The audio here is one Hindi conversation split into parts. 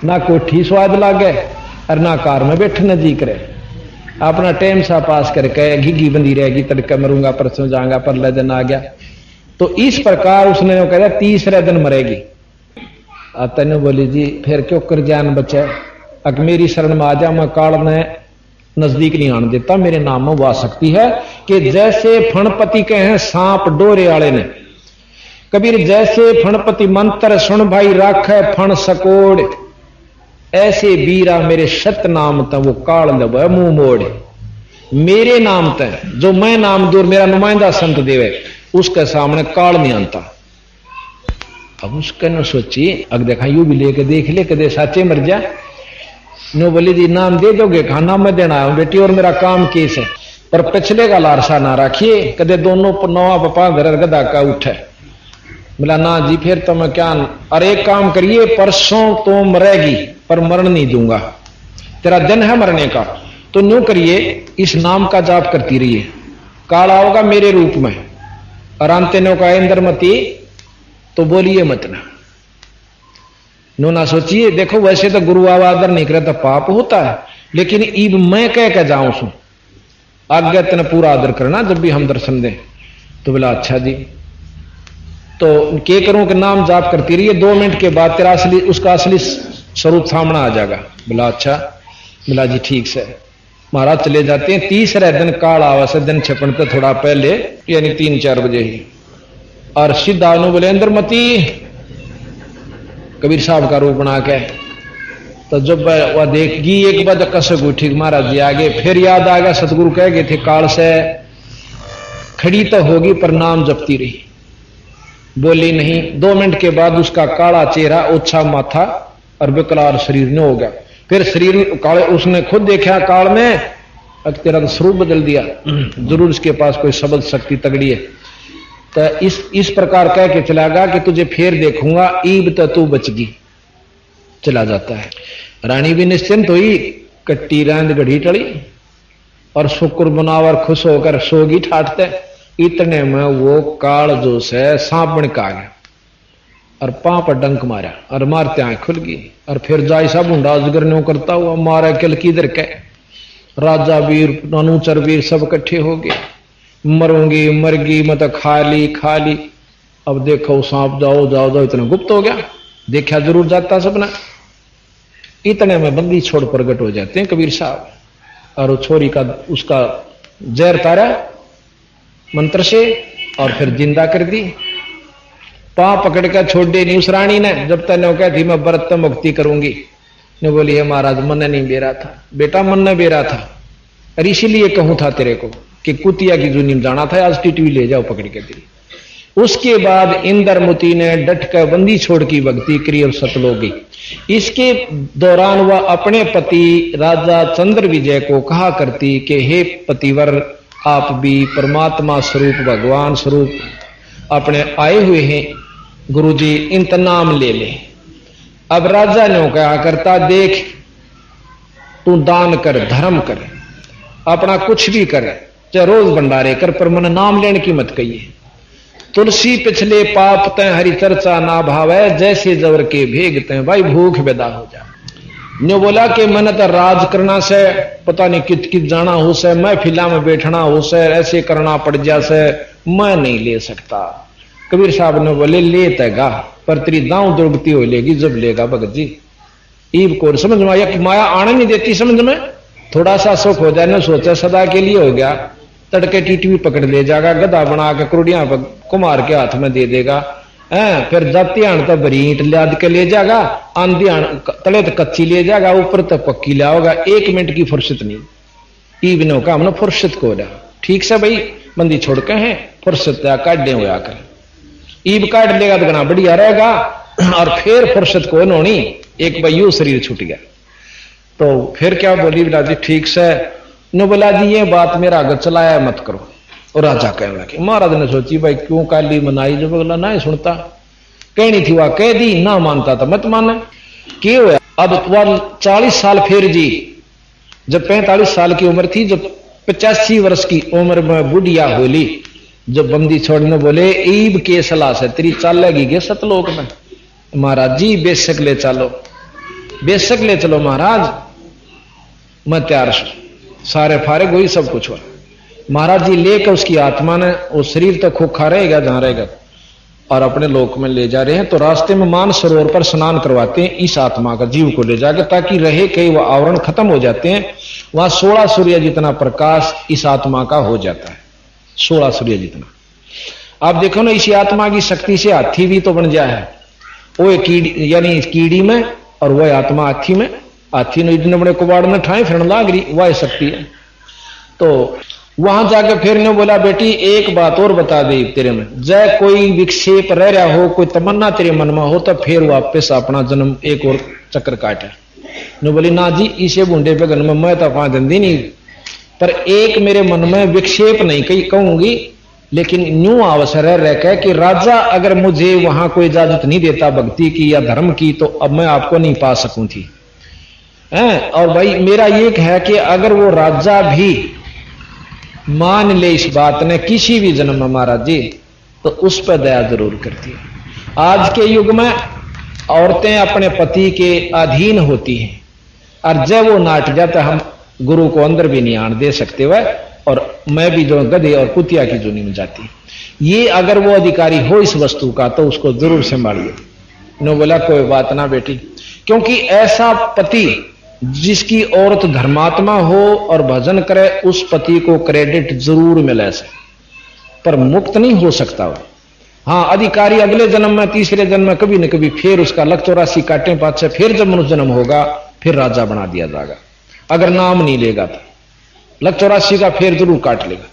ना कोठी स्वाद लागे और ना कार में बैठने जी करे, अपना टाइम सा पास करके घिघी बंदी रहेगी, तड़के मरूंगा परसों जाऊंगा परले दिन आ गया। तो इस प्रकार उसने कहा तीसरे दिन मरेगी। तेन बोली जी फिर क्यों कर जान बचे, अगर मेरी शरण में आ जा, मैं काल ने नजदीक नहीं आने देता, मेरे नाम में वो सकती है कि जैसे फणपति के हैं सांप डोरे वाले ने, कबीर जैसे फणपति मंत्र सुन भाई राख फण सकोड़, ऐसे बीरा मेरे सत नाम त वो काल लब मुंह मोड़। मेरे नाम त जो मैं नाम दूर मेरा नुमाइंदा संत देवे उसके सामने काल नहीं आता। अब उसके न सोची अग देखा यू भी लेके देख ले कदे साचे मर जा। नो बोली जी नाम दे दोगे, खाना मैं देना हूं बेटी और मेरा काम केस है, पर पिछले का लारसा ना रखिए, कदे दोनों नवा पपा घर गदा का उठे। बोला ना जी फिर तो मैं क्या, अरे एक काम करिए परसों तो मरेगी पर मरण नहीं दूंगा, तेरा दिन है मरने का, तो न्यू करिए इस नाम का जाप करती रहिए, काल आओगा मेरे रूप में। और अंते नो का इंद्रमती तो बोलिए मत ना, नो ना सोचिए। देखो वैसे तो गुरु आवादर नहीं करे तो पाप होता है, लेकिन इब मैं कह के जाऊं सू आज्ञा तेने पूरा आदर करना जब भी हम दर्शन दें। तो बोला अच्छा जी, तो के करूं कि नाम जाप करती रही है, 2 मिनट के बाद तेरा असली उसका असली स्वरूप सामना आ जाएगा। बोला अच्छा। बोला जी ठीक से। महाराज चले जाते हैं। तीसरे दिन काल आवास दिन छपन तो थोड़ा पहले यानी 3-4 बजे ही, और सीधा बोले इंद्रमती कबीर साहब का रूप बना के। तो जब वह देखेगी एक बार कसक उठी महाराज जी आगे, फिर याद आ गया सतगुरु कह गए थे काल से खड़ी तो होगी पर नाम जपती रही, बोली नहीं। 2 मिनट के बाद उसका काला चेहरा, ओछा माथा और विकराल शरीर न हो गया। फिर शरीर काले उसने खुद देखा काल में, अब तेरा तो स्वरूप बदल दिया, जरूर इसके पास कोई शब्द शक्ति तगड़ी है। तो इस प्रकार कह के चला गया कि तुझे फिर देखूंगा, ईब तो तू बचगी। चला जाता है। रानी भी निश्चिंत हुई, कट्टी रांद घड़ी टड़ी और शुक्र बनावर खुश होकर सोगी ठाटते। इतने में वो काल जो से सांप बन का आ गया और पांव पर डंक मारा और मारते आंख खुल गई। और फिर जाय साहब अजगर न्यों करता हुआ मारा किल की दर के, राजा वीर अनुचर वीर सब इकट्ठे हो गए। मरूंगी मरगी मत खा ली। अब देखो सांप जाओ जाओ जाओ, इतना गुप्त हो गया, देखा जरूर जाता सबने। इतने में बंदी छोड़ प्रगट हो जाते हैं कबीर साहब, और वो छोरी का उसका जहर तारा मंत्र से और फिर जिंदा कर दी। पांव पकड़ कर छोड़ दे नहीं उस रानी ने, जब तक ने कहती मैं व्रत मुक्ति करूंगी। ने बोली है महाराज मन नहीं बेरा था, बेटा मन ने बेरा था, और इसीलिए कहूं था तेरे को कि कुतिया की जूनी में जाना था, आज टिटवी ले जाओ पकड़ के तेरी। उसके बाद इंद्रमती ने डट कर बंदी छोड़ की भक्ति करी और सतलोक गई। इसके दौरान वह अपने पति राजा चंद्र विजय को कहा करती कि हे पतिवर, आप भी परमात्मा स्वरूप भगवान स्वरूप अपने आए हुए हैं, गुरुजी इनका नाम ले ले। अब राजा ने कहा करता, देख तू दान कर, धर्म कर, अपना कुछ भी कर, चाहे रोज भंडारे कर, पर मन नाम लेने की मत कहिए। तुलसी पिछले पाप तय हरि चर्चा ना भावे, जैसे जवर के भेगते भाई भूख बेदा हो जा। ने बोला कि मैंने तो राज करना से पता नहीं कित कित जाना हो से, मैं फिला में बैठना हो से, ऐसे करना पड़ जा से, मैं नहीं ले सकता। कबीर साहब ने बोले ले तेगा, पर तेरी दांव दुर्गती हो लेगी जब लेगा भगत जी। ईब को समझ में आया, माया आने नहीं देती समझ में, थोड़ा सा सुख हो जाए ना सोचा सदा के लिए हो गया, तड़के टीटी पकड़ ले जाएगा, गधा बना के कुरुड़ियां पर कुमार के हाथ में दे देगा, फिर जाती आण तो बरीट लाद के ले जाएगा, आंधी आण तले तो कच्ची ले जाएगा, ऊपर तो पक्की लाओगा, 1 मिनट की फुर्सत नहीं। ईबनों का हमने फुर्सत को रहा ठीक से भाई, बंदी छोड़ के हैं फुर्सत काटे हुए आकर, ईब काट लेगा तो गना बढ़िया रहेगा, और फिर फुर्सत को नोनी एक भाई शरीर छूट गया। तो फिर क्या बोली बिला जी ठीक से न बोला जी ये बात मेरा आगे चलाया मत करो। और राजा कहने लगे, महाराज ने सोची भाई क्यों काली मनाई, जब बोला ना सुनता, कहनी थी वह कह दी, ना मानता तो मत माने, क्यों है। अब वह 40 साल फिर जी, जब 45 साल की उम्र थी, जब 85 वर्ष की उम्र में बुढ़िया होली, जब बंदी छोड़ने बोले ईब के सलाह से तेरी चाल लगेगी सतलोक में। महाराज जी बेशक ले चलो। बेशक ले चलो महाराज, मैं तैयार, सारे फारे वही सब कुछ हुआ। महाराज जी लेकर उसकी आत्मा ने, वो शरीर तो खोखा रहेगा जहां रहेगा, और अपने लोक में ले जा रहे हैं। तो रास्ते में मान सरोवर पर स्नान करवाते हैं इस आत्मा का, जीव को ले जाकर, ताकि रहे कई वो आवरण खत्म हो जाते हैं। वहां 16 सूर्य जितना प्रकाश इस आत्मा का हो जाता है, 16 सूर्य जितना। आप देखो ना, इसी आत्मा की शक्ति से हाथी भी तो बन जाए है, वो कीड़ी यानी कीड़ी में, और वह आत्मा हाथी में। हाथी ने इतने बड़े कुबाड़ में ठाए फिरने लाग रही, वह शक्ति है। तो वहां जाके फिर ने बोला, बेटी एक बात और बता दे तेरे में, जय कोई विक्षेप रह रहा हो, कोई तमन्ना तेरे मन में हो, तो फिर वापस अपना जन्म एक और चक्कर काटे। ने बोली ना जी, इसे बूंदे पे गन में मैं तो 5 दिन दी नहीं, पर एक मेरे मन में विक्षेप नहीं कही कहूंगी, लेकिन न्यू अवसर है कि राजा अगर मुझे वहां कोई इजाजत नहीं देता भक्ति की या धर्म की, तो अब मैं आपको नहीं पा सकूं थी। और भाई मेरा ये है कि अगर वो राजा भी मान ले इस बात ने किसी भी जन्म में महाराज जी, तो उस पर दया जरूर करती है। आज के युग में औरतें अपने पति के अधीन होती हैं, और जब वो नाट जाता हम गुरु को अंदर भी नहीं आने दे सकते वह, और मैं भी जो गधे और कुतिया की जूनी में जाती। ये अगर वो अधिकारी हो इस वस्तु का, तो उसको जरूर संभालिए। नो बोला कोई बात ना बेटी, क्योंकि ऐसा पति जिसकी औरत धर्मात्मा हो और भजन करे, उस पति को क्रेडिट जरूर मिले से, पर मुक्त नहीं हो सकता वो। हाँ, अधिकारी अगले जन्म में, तीसरे जन्म में कभी न कभी फिर उसका लक 84 काटे पाछे, फिर जब मनुष्य जन्म होगा फिर राजा बना दिया जाएगा, अगर नाम नहीं लेगा तो लक 84 का फिर जरूर काट लेगा।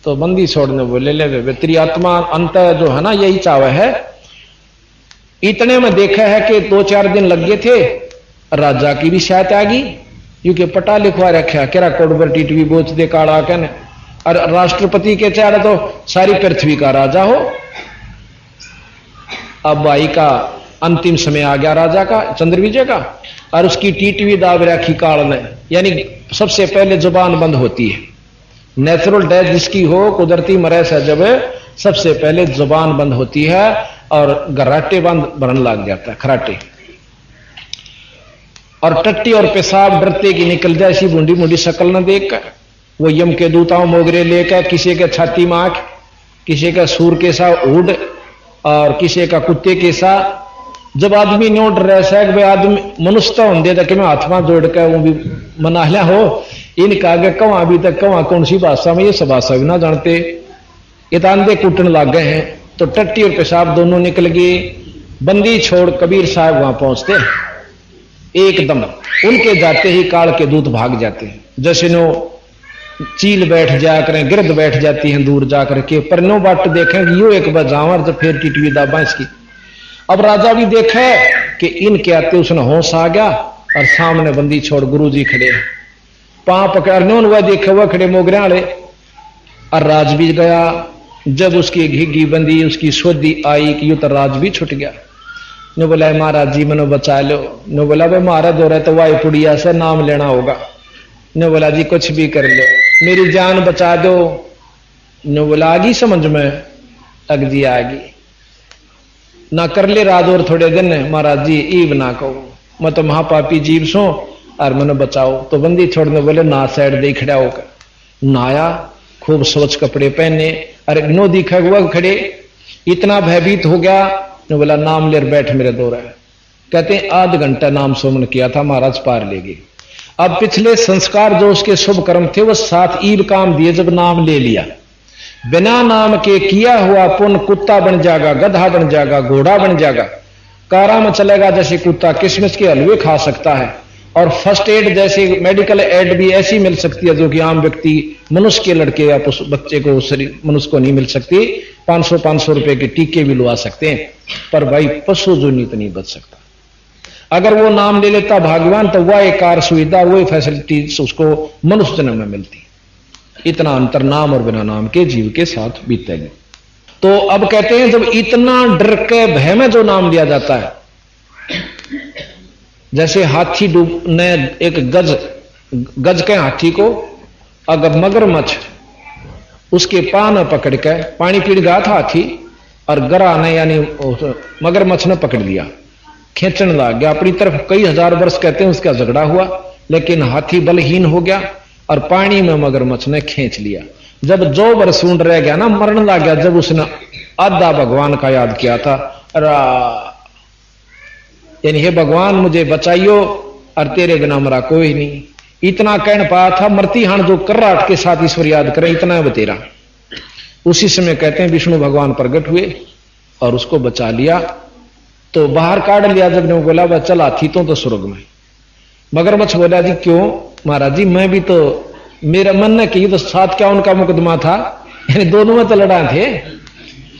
तो बंदी छोड़ने बोले, ले तेरी आत्मा अंत जो है ना, यही चावे है। इतने में देखा है कि 2-4 दिन लग गए थे, राजा की भी शायद आ गई, क्योंकि पटा लिखवा रखा केरा कोड पर टीटवी बोच दे काड़ा कहने, और राष्ट्रपति के चाहे तो सारी पृथ्वी का राजा हो। अब भाई का अंतिम समय आ गया राजा का, चंद्रविजय का, और उसकी टीटवी दाब रखी काल ने, यानी सबसे पहले जुबान बंद होती है। नेचुरल डेथ जिसकी हो, कुदरती मरे से जब सबसे पहले जुबान बंद होती है, और घराटे बंद भरन लग जाता है, खराटे, और टट्टी और पेशाब डरते की निकल जाए, ऐसी बूंदी बूंदी शक्ल न देख कर वो यम के दूताओं मोगरे लेकर, किसी के छाती में आंख, किसी का सूर के सा ऊड, और किसी का कुत्ते के सा। जब आदमी न्यो डर रहा है, भाई आदमी मनुष्य तो होंगे तक मैं हाथमा जोड़ कर वो भी मना लिया हो, इनका आगे कवा अभी तक कवा कौन सी भाषा में, ये सब भाषा भी ना जानते, ये तांदे कूटने लग गए हैं। तो टट्टी और पेशाब दोनों निकल गए। बंदी छोड़ कबीर साहब वहां पहुंचते, एकदम उनके जाते ही काल के दूत भाग जाते हैं, जैसे नो चील बैठ जाया करें, गिरद बैठ जाती हैं दूर जाकर के, पर नो बाट देखें कि यो एक बजावर तो फिर टिटवी दाबा इसकी। अब राजा भी देखे कि इनके आते उसने होश आ गया, और सामने बंदी छोड़ गुरु जी खड़े, पांव पकड़ने वह देखे वह खड़े मोगरे वाले, और राज भी गया। जब उसकी घिग्गी बंदी उसकी सोधी आई कि यू तो राज भी छुट गया। ने बोला महाराज जी मनो बचा लो। ने बोला भाई महाराज हो रहा तो वाई पुड़िया से नाम लेना होगा। ने बोला जी कुछ भी कर लो, मेरी जान बचा दो। ने बोला आगी समझ में, अग जी आगी ना कर ले राज और थोड़े दिन। महाराज जी ईब ना कहो, मैं तो महापापी जीव सो और मनो बचाओ। तो बंदी छोड़ने बोले ना साइड दे खड़ा होकर नाया, खूब स्वच्छ कपड़े पहने, अरे नो दिखा हुआ खड़े, इतना भयभीत हो गया। ने बोला नाम ले बैठ मेरे दो रहा। कहते हैं आध घंटा नाम सुमन किया था, महाराज पार ले गए। अब पिछले संस्कार जो उसके शुभ कर्म थे वो 7 ईब काम दिए, जब नाम ले लिया। बिना नाम के किया हुआ पुण्य कुत्ता बन जाएगा, गधा बन जाएगा, घोड़ा बन जाएगा, कारा में चलेगा जैसे कुत्ता, किशमिश के हलवे खा सकता है, और फर्स्ट एड जैसे मेडिकल एड भी ऐसी मिल सकती है जो कि आम व्यक्ति मनुष्य के लड़के या बच्चे को मनुष्य को नहीं मिल सकती। 500 रुपए के टीके भी लगा सकते हैं, पर भाई पशु जो नहीं तो नहीं बच सकता। अगर वो नाम ले लेता भगवान, तो वह एक कार सुविधा, वही फैसिलिटी उसको मनुष्य जन्म में मिलती। इतना अंतर नाम और बिना नाम के जीव के साथ बीतेगा। तो अब कहते हैं जब इतना डर के भय में जो नाम लिया जाता है, जैसे हाथी ने एक गज के हाथी को अगर मगरमच्छ उसके पान पकड़ के पानी पीड़ गया था हाथी, और गरा ने यानी मगरमच्छ ने पकड़ लिया, खींचने लग गया अपनी तरफ। कई हजार वर्ष कहते हैं उसका झगड़ा हुआ, लेकिन हाथी बलहीन हो गया और पानी में मगरमच्छ ने खींच लिया। जब जो बरसूंड रह गया ना, मरने लग गया, जब उसने आधा भगवान का याद किया था, यानी हे भगवान मुझे बचाइयो और तेरे बिना मरा कोई नहीं, इतना कहने पाया था। मरती हान जो कर्राट के साथ ईश्वर याद करें, इतना बतेरा। उसी समय कहते हैं विष्णु भगवान प्रकट हुए और उसको बचा लिया। तो बाहर काट लिया। जब ने बोला वह चल हाथी तो स्वर्ग में। मगरमच्छ बोला जी क्यों महाराज जी, मैं भी तो, मेरा मन ने की तो साथ क्या उनका मुकदमा था, यानी दोनों में तो लड़ा थे।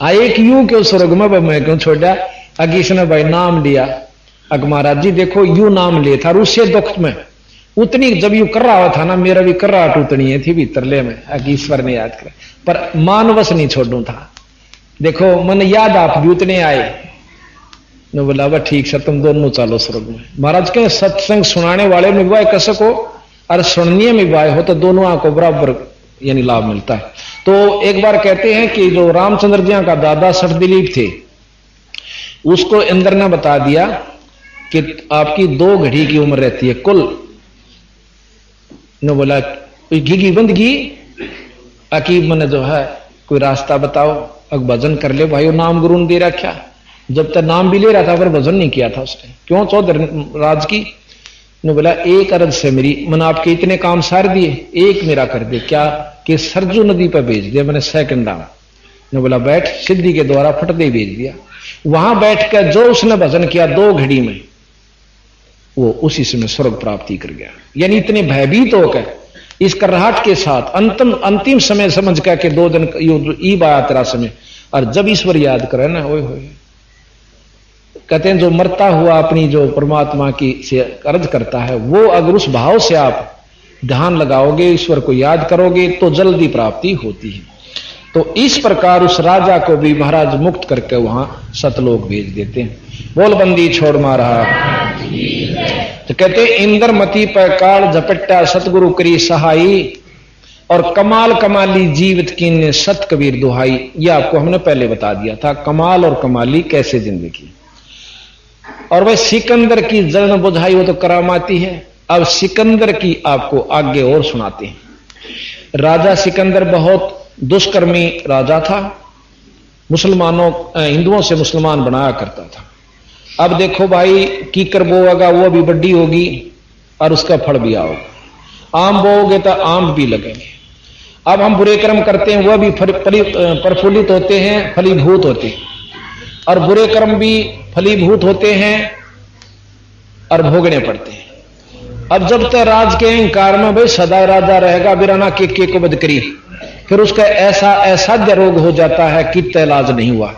आए क्यों क्यों स्वर्ग में, मैं क्यों छोड़ा। अगी इसने भाई नाम लिया। अग महाराज जी देखो यू नाम ले था, और उससे दुख में उतनी जब यू कर रहा था ना, मेरा भी कर रहा उतनी थी भीतरले में। अग ईश्वर ने याद कर, पर मानवश नहीं छोड़ू था। देखो मन याद आप भी उतने आए ने बोला वह ठीक है तुम दोनों चलो स्वर्ग में। महाराज के सत्संग सुनाने वाले में विवाह कैसे को और सुननीय में विवाह हो तो दोनों को बराबर यानी लाभ मिलता है। तो एक बार कहते हैं कि जो रामचंद्र जी का दादा सठदिलीप थे, उसको इंद्र ने बता दिया कि आपकी 2 घड़ी की उम्र रहती है कुल। ने बोला घी बंदगी अकीब मैंने जो है कोई रास्ता बताओ। अब भजन कर ले भाई, नाम गुरु ने दे रखा। जब तक नाम भी ले रहा था पर भजन नहीं किया था उसने। क्यों चौधरी राज की ने बोला एक अरज से मेरी, मैंने आपके इतने काम सार दिए, एक मेरा कर दे। क्या कि सरजू नदी पर भेज दिया मैंने सेकंड नाम। ने बोला बैठ, सिद्धि के द्वारा फटदे भेज दिया। वहां बैठ कर जो उसने भजन किया 2 घड़ी में, वो उसी समय स्वर्ग प्राप्ति कर गया। यानी इतने भयभीत होकर इस करहाट के साथ अंतिम समय समझ कर के 2 दिन ईब आया तेरा समय, और जब ईश्वर याद करे ना, ओए होए कहते हैं जो मरता हुआ अपनी जो परमात्मा की से अर्ज करता है, वो अगर उस भाव से आप ध्यान लगाओगे, ईश्वर को याद करोगे तो जल्दी प्राप्ति होती है। तो इस प्रकार उस राजा को भी महाराज मुक्त करके वहां सतलोक भेज देते हैं। बोल बंदी छोड़ मारा। तो कहते इंद्रमती पर काल झपट्टा सतगुरु करी सहाई, और कमाल कमाली जीवित कीन्ने सत कबीर दुहाई। यह आपको हमने पहले बता दिया था, कमाल और कमाली कैसे जिंदगी। और वह सिकंदर की जलन बुझाई, वो तो करामाती है। अब सिकंदर की आपको आगे और सुनाते हैं। राजा सिकंदर बहुत दुष्कर्मी राजा था, मुसलमानों हिंदुओं से मुसलमान बनाया करता था। अब देखो भाई कीकर बोएगा वो भी बड्डी होगी और उसका फल भी आओगा। आम बोओगे तो आम भी लगेंगे। अब हम बुरे कर्म करते हैं, वह भी प्रफुल्लित होते हैं, फलीभूत होते हैं, और बुरे कर्म भी फलीभूत होते हैं और भोगने पड़ते हैं। अब जब तक राज के अहंकार में भाई सदा राजा रहेगा, बिराना के को बद करी, फिर उसका ऐसा असाध्य रोग हो जाता है कि इलाज नहीं हुआ।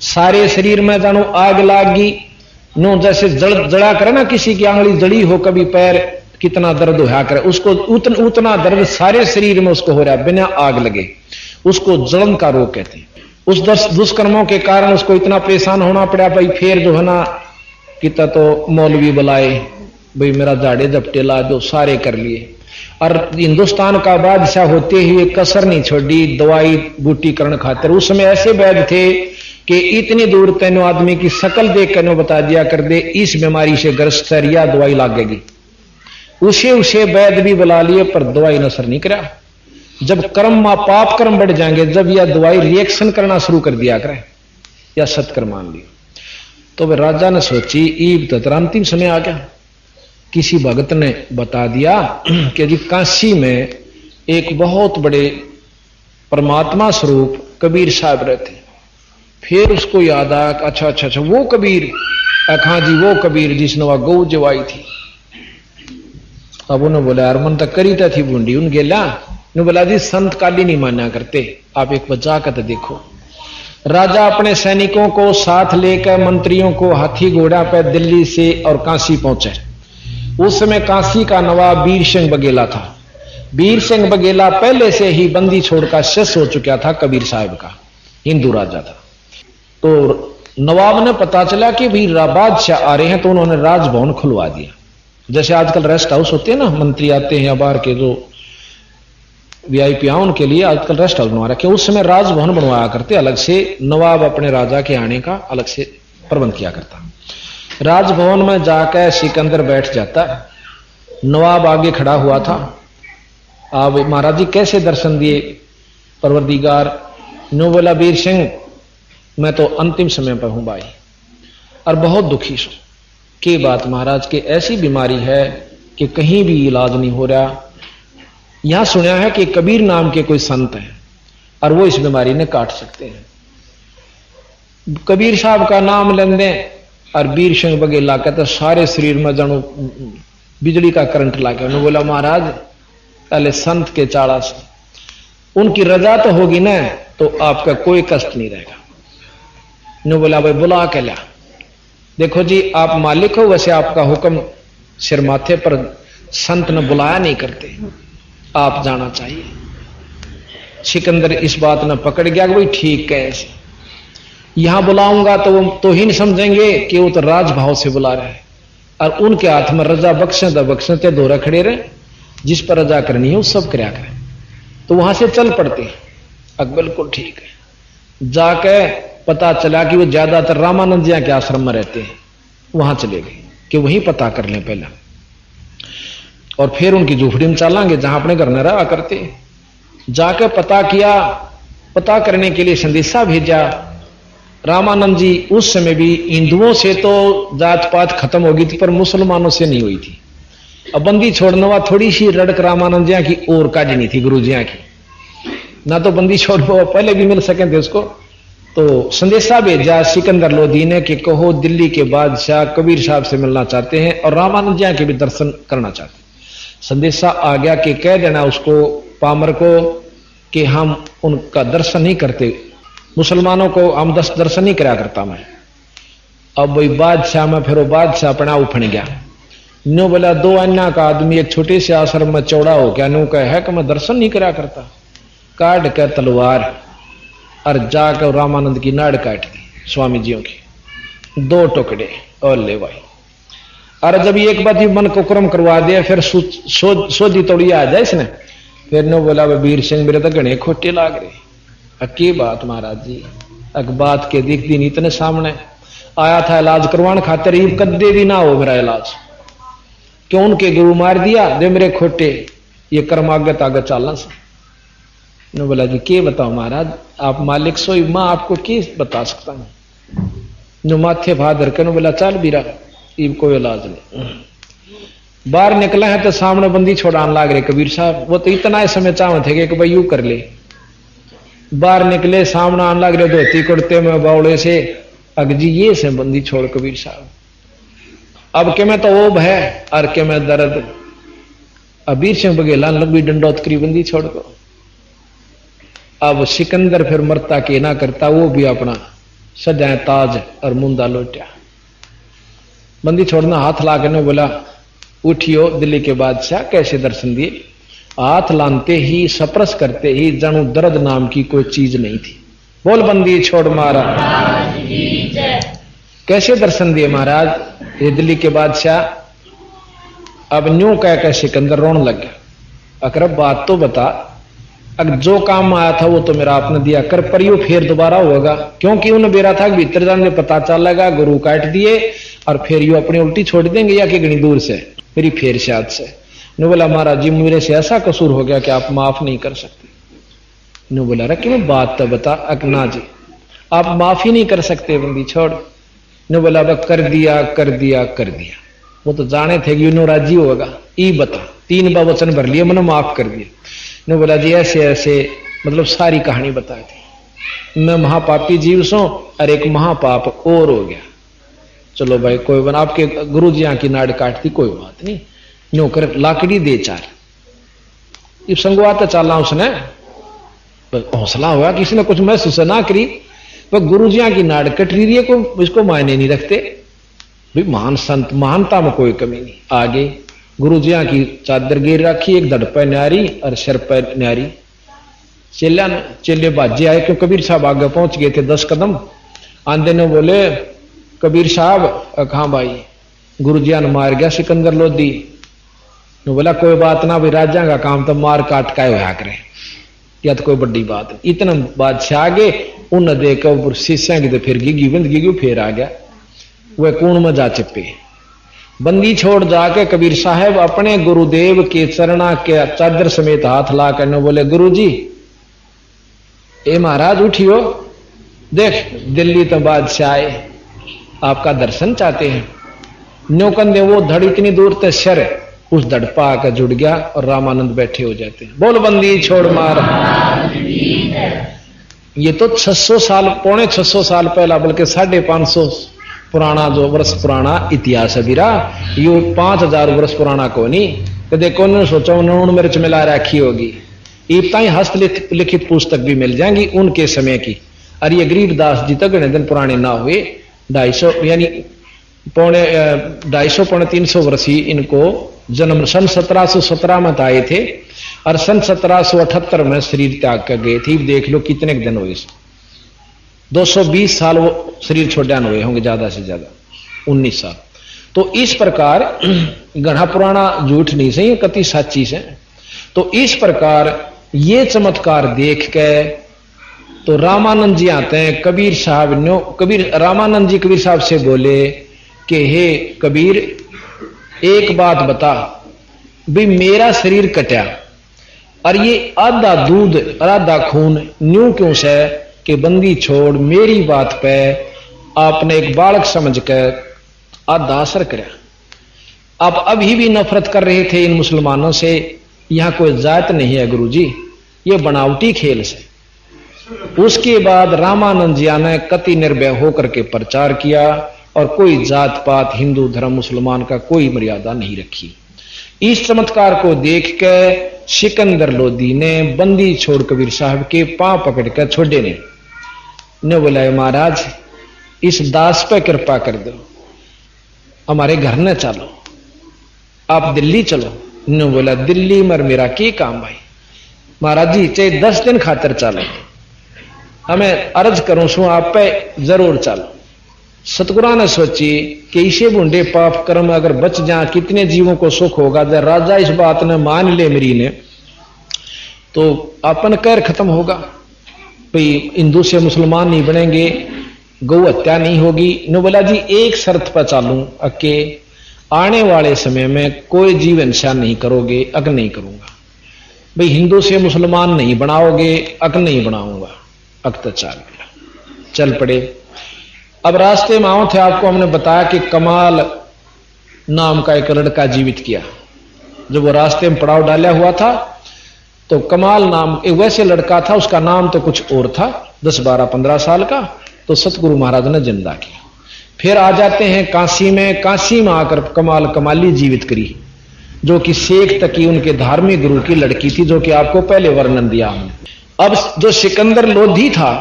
सारे शरीर में जानो आग लागी नो, जैसे जड़ा करे ना, किसी की आंगली जड़ी हो, कभी पैर कितना दर्द होया करे, उसको उतना दर्द सारे शरीर में उसको हो रहा है बिना आग लगे, उसको जलन का रोग कहते हैं। उस दुष्कर्मों के कारण उसको इतना परेशान होना पड़ा भाई। फिर जो है ना कितना तो मौलवी बुलाए, भाई मेरा झाड़े झपटे ला दो, सारे कर लिए। और हिंदुस्तान का बादशाह होते हुए कसर नहीं छोड़ी दवाई बूटी करण खातिर। उस समय ऐसे वैद्य थे कि इतनी दूर तेनो आदमी की शकल देख कर बता दिया कर दे इस बीमारी से ग्रस्त है, या दवाई लागेगी। उसे वैद्य भी बुला लिए पर दवाई नसर नहीं करा। जब कर्म पाप कर्म बढ़ जाएंगे, जब यह दवाई रिएक्शन करना शुरू कर दिया करे, या सत्कर्म मान लिया, तो वह राजा ने सोची ईब तो अंतिम समय आ गया। किसी भगत ने बता दिया कि जी काशी में एक बहुत बड़े परमात्मा स्वरूप कबीर साहब रहते। फिर उसको याद आया, अच्छा वो कबीर, हाँ जी वो कबीर जिसने वह गौ जवाई थी। अब उन्होंने बोला यार मन तक करी थी बूंदी उन गेला ने बोला जी संत काली नहीं माना करते, आप एक बचा कर तो देखो। राजा अपने सैनिकों को साथ लेकर मंत्रियों को हाथी घोड़ा पर दिल्ली से और काशी पहुंचे। उस समय काशी का नवाब वीर सिंह बघेला था। वीर सिंह बघेला पहले से ही बंदी छोड़कर शिष्य हो चुका था कबीर साहब का, हिंदू राजा था। तो नवाब ने पता चला कि भी बादशाह आ रहे हैं, तो उन्होंने राजभवन खुलवा दिया। जैसे आजकल रेस्ट हाउस होते हैं ना, मंत्री आते हैं या बाहर के जो वीआईपी उनके लिए आजकल रेस्ट हाउस बनवा रखे। उस समय राजभवन बनवाया करते अलग से, नवाब अपने राजा के आने का अलग से प्रबंध किया करता। राजभवन में जाकर सिकंदर बैठ जाता। नवाब आगे खड़ा हुआ था। आप महाराज जी कैसे दर्शन दिए परवरदिगार? नो बोला वीर सिंह मैं तो अंतिम समय पर हूं भाई और बहुत दुखी हूं। की बात महाराज के ऐसी बीमारी है कि कहीं भी इलाज नहीं हो रहा। यहां सुना है कि कबीर नाम के कोई संत हैं और वो इस बीमारी ने काट सकते हैं। कबीर साहब का नाम लेंदे और वीर सिंह बघेला कहते सारे शरीर में जानो बिजली का करंट लागे। उन्होंने बोला महाराज पहले संत के चाड़ा से उनकी रजा तो होगी ना तो आपका कोई कष्ट नहीं रहेगा। उन्होंने बोला भाई बुला के ला। देखो जी आप मालिक हो, वैसे आपका हुक्म सिर माथे पर संत ने बुलाया नहीं करते, आप जाना चाहिए। सिकंदर इस बात ने पकड़ गया कि भाई ठीक है, यहां बुलाऊंगा तो वो तो ही नहीं समझेंगे कि वो तो राजभाव से बुला रहा है और उनके हाथ में रजा बख्शते दो रखड़े रहे, जिस पर रजा करनी है वो सब कराया करें। तो वहां से चल पड़ते हैं। अब बिल्कुल ठीक है। जाके पता चला कि वो ज्यादातर रामानंद जी के आश्रम में रहते हैं। वहां चले गए कि वहीं पता कर लें पहला और फिर उनकी झूपड़ी में चलेंगे जहां अपने घर में रहा करते। जाके पता किया, पता करने के लिए संदेशा भेजा। रामानंद जी उस समय भी हिंदुओं से तो जात पात खत्म हो गई थी पर मुसलमानों से नहीं हुई थी। अब बंदी छोड़ने वाला थोड़ी सी रड़क रामानंद जी की और काजनी थी गुरु जी की, ना तो बंदी छोड़ पहले भी मिल सके थे उसको। तो संदेशा भेजा सिकंदर लोधी ने कि कहो दिल्ली के बादशाह कबीर साहब से मिलना चाहते हैं और रामानंद जी के भी दर्शन करना चाहते हैं। संदेशा आ गया कि कह देना उसको पामर को कि हम उनका दर्शन नहीं करते, मुसलमानों को हम दर्शन नहीं करा करता मैं। अब वही बादशाह में फिर वो बादशाह अपना उफण गया। नो बोला दो अन्ना का आदमी एक छोटे से आश्रम में चौड़ा हो गया, नो कह है कि मैं दर्शन नहीं करा करता। काट कर तलवार और जाकर रामानंद की नाड़ काट दी स्वामी जियों की, दो टुकड़े और ले भाई। और जब एक बात मन को क्रम करवा दिया फिर सोधी तोड़ी आ जाए इसने। फिर नो बोला वीर सिंह मेरे तो घने खोटे लाग रहे। की बात महाराज जी? अक बात के दिख दिन इतने सामने आया था इलाज करवाने खातिर, ये कद्दे भी ना हो मेरा इलाज। क्यों उनके गुरु मार दिया दे मेरे खोटे, ये कर्म आगत आगे चलना से। ने बोला जी के बताओ महाराज, आप मालिक सोई मां आपको के बता सकता हूं। जो माथे भादर के बोला चल बीरा इब कोई इलाज नहीं। बाहर निकला है तो सामने बंदी छोड़ाने लाग रहे कबीर साहब। वो तो इतना समय चाहते थे कि भाई यू कर ले। बाहर निकले सामने आने लग रहे धोती कुर्ते में बावड़े से, अग जी ये से बंदी छोड़ कबीर साहब। अब के मैं तो ओब है और के मैं दर्द। अबीर सिंह बघेला लंबी डंडौत करी बंदी छोड़ को। अब सिकंदर फिर मरता के ना करता, वो भी अपना सजाए ताज और मुंदा लोटिया। बंदी छोड़ना हाथ ला के बोला उठियो दिल्ली के बादशाह, कैसे दर्शन दिए? हाथ लानते ही सप्रस करते ही जानू दर्द नाम की कोई चीज नहीं थी। बोल बंदी छोड़ मारा कैसे दर्शन दिए महाराज? ये दिल्ली के बादशाह। अब न्यू कह सिकंदर रोने लग गया। अकरब बात तो बता, अगर जो काम आया था वो तो मेरा आपने दिया कर, पर यू फिर दोबारा होगा? क्योंकि उन्हें बेरा था भीतर जाने पता चलेगा गुरु काट दिए और फिर यू अपनी उल्टी छोड़ देंगे या कि घनी दूर से मेरी फेर शायद से। नो बोला महाराज जी मेरे से ऐसा कसूर हो गया कि आप माफ नहीं कर सकते। नो बोला रे क्यों बात तो बता। अकना जी आप माफी नहीं कर सकते बंदी छोड़। नो बोला कर दिया कर दिया कर दिया। वो तो जाने थे कि नो राजी होगा। ई बता 3 बार वचन भर लिए मैंने माफ कर दिया। नो बोला जी ऐसे ऐसे मतलब सारी कहानी बता दी। मैं महापापी जीव सो और एक महापाप और हो गया। चलो भाई कोई बना, आपके गुरु जी की नाड़ काटती कोई बात नहीं, न्यू कर लाकड़ी दे 4। ये संगवाता चला उसने, हौसला हुआ किसी ने कुछ महसूस ना करी। वह गुरु जी की नाड़ कट रही है, को इसको मायने नहीं रखते भाई। महान संत महानता में कोई कमी नहीं। आगे गुरु जी की चादर गिर रखी, एक धड़ पे न्यारी और सिर पे न्यारी। चेले बाजे आए क्यों कबीर साहब आगे पहुंच गए थे 10 कदम। आंधे ने बोले कबीर साहब हाँ भाई गुरु जी ने मार गया सिकंदर लोधी। ने बोला कोई बात ना भाई, राजा का काम तो मार काट का होया करे, या तो कोई बड़ी बात नहीं। इतना बादशाह आगे उन देखकर शिष्या की तो फिर गिगी बंद गिगी फिर आ गया। वह कूण में जा चिपके। बंदी छोड़ जाके कबीर साहब अपने गुरुदेव के चरणा के चादर समेत हाथ ला करने बोले, गुरु जी ए महाराज उठियो, देख दिल्ली तो बादशाह आए, आपका दर्शन चाहते हैं। न्योकंदे वो धड़ इतनी दूर तक शर उस धड़ पा आकर जुड़ गया और रामानंद बैठे हो जाते हैं। बोल बंदी छोड़ मार। ये तो 600 साल, पौने 600 साल पहला, बल्कि 550 पुराना, जो वर्ष पुराना इतिहास है बीरा। ये 5000 वर्ष पुराना को नहीं तो देखो, उन्होंने सोचा उन्होंने मिर्च मिला रखी होगी। इतना ही हस्तलिखित पुस्तक भी मिल जाएंगी उनके समय की। और ये गरीबदास जी तक दिन पुराने ना हुए, 250 यानी पौने 250 पौने 300 वर्ष ही इनको जन्म। सन 1717 में आए थे और सन 1778 में शरीर त्याग कर गए थे। देख लो कितने दिन हुए, 220 साल वो शरीर छोड़ने हुए होंगे, ज्यादा से ज्यादा 19 साल। तो इस प्रकार घना पुराना झूठ नहीं सही, कति साची से। तो इस प्रकार ये चमत्कार देख के तो रामानंद जी आते हैं। कबीर साहब ने रामानंद जी कबीर साहब से बोले कि हे कबीर, एक बात बता भी, मेरा शरीर कटा और ये आधा दूध और आधा खून न्यू क्यों से कि बंदी छोड़ मेरी बात पे आपने एक बालक समझ कर आधा असर करा। आप अभी भी नफरत कर रहे थे इन मुसलमानों से। यहां कोई जात नहीं है गुरुजी, ये बनावटी खेल से। उसके बाद रामानंद जी ने कति निर्भय होकर के प्रचार किया और कोई जात पात, हिंदू धर्म मुसलमान का कोई मर्यादा नहीं रखी। इस चमत्कार को देख के सिकंदर लोधी ने बंदी छोड़ कबीर साहब के पांव पकड़ कर छोड़े ने बोला, महाराज इस दास पे कृपा कर दो, हमारे घर न चलो, आप दिल्ली चलो। ने बोला, दिल्ली मर मेरा क्या काम भाई, महाराज जी चाहे 10 दिन खातर चलो, हमें अर्ज करूं सु आप पे जरूर चलो। सतगुरु ने सोची कि इसे बूंदे पाप कर्म अगर बच जा, कितने जीवों को सुख होगा। जब राजा इस बात ने मान ले मेरी ने, तो अपन कैर खत्म होगा भाई, हिंदू से मुसलमान नहीं बनेंगे, गौ हत्या नहीं होगी। ने बोला जी एक शर्त पर चालूं अके, आने वाले समय में कोई जीव हिंसा नहीं करोगे, अग नहीं करूंगा भाई। हिंदू से मुसलमान नहीं बनाओगे, अग नहीं बनाऊंगा। अग तो चल पड़े। अब रास्ते में आओ थे, आपको हमने बताया कि कमाल नाम का एक लड़का जीवित किया। जब वो रास्ते में पड़ाव डाला हुआ था तो कमाल नाम एक वैसे लड़का था, उसका नाम तो कुछ और था, 10, 12, 15 साल का। तो सतगुरु महाराज ने जिंदा किया। फिर आ जाते हैं काशी में। काशी में आकर कमाल कमाली जीवित करी, जो कि शेख तकी उनके धार्मिक गुरु की लड़की थी, जो कि आपको पहले वर्णन दिया हमने। अब जो सिकंदर लोधी था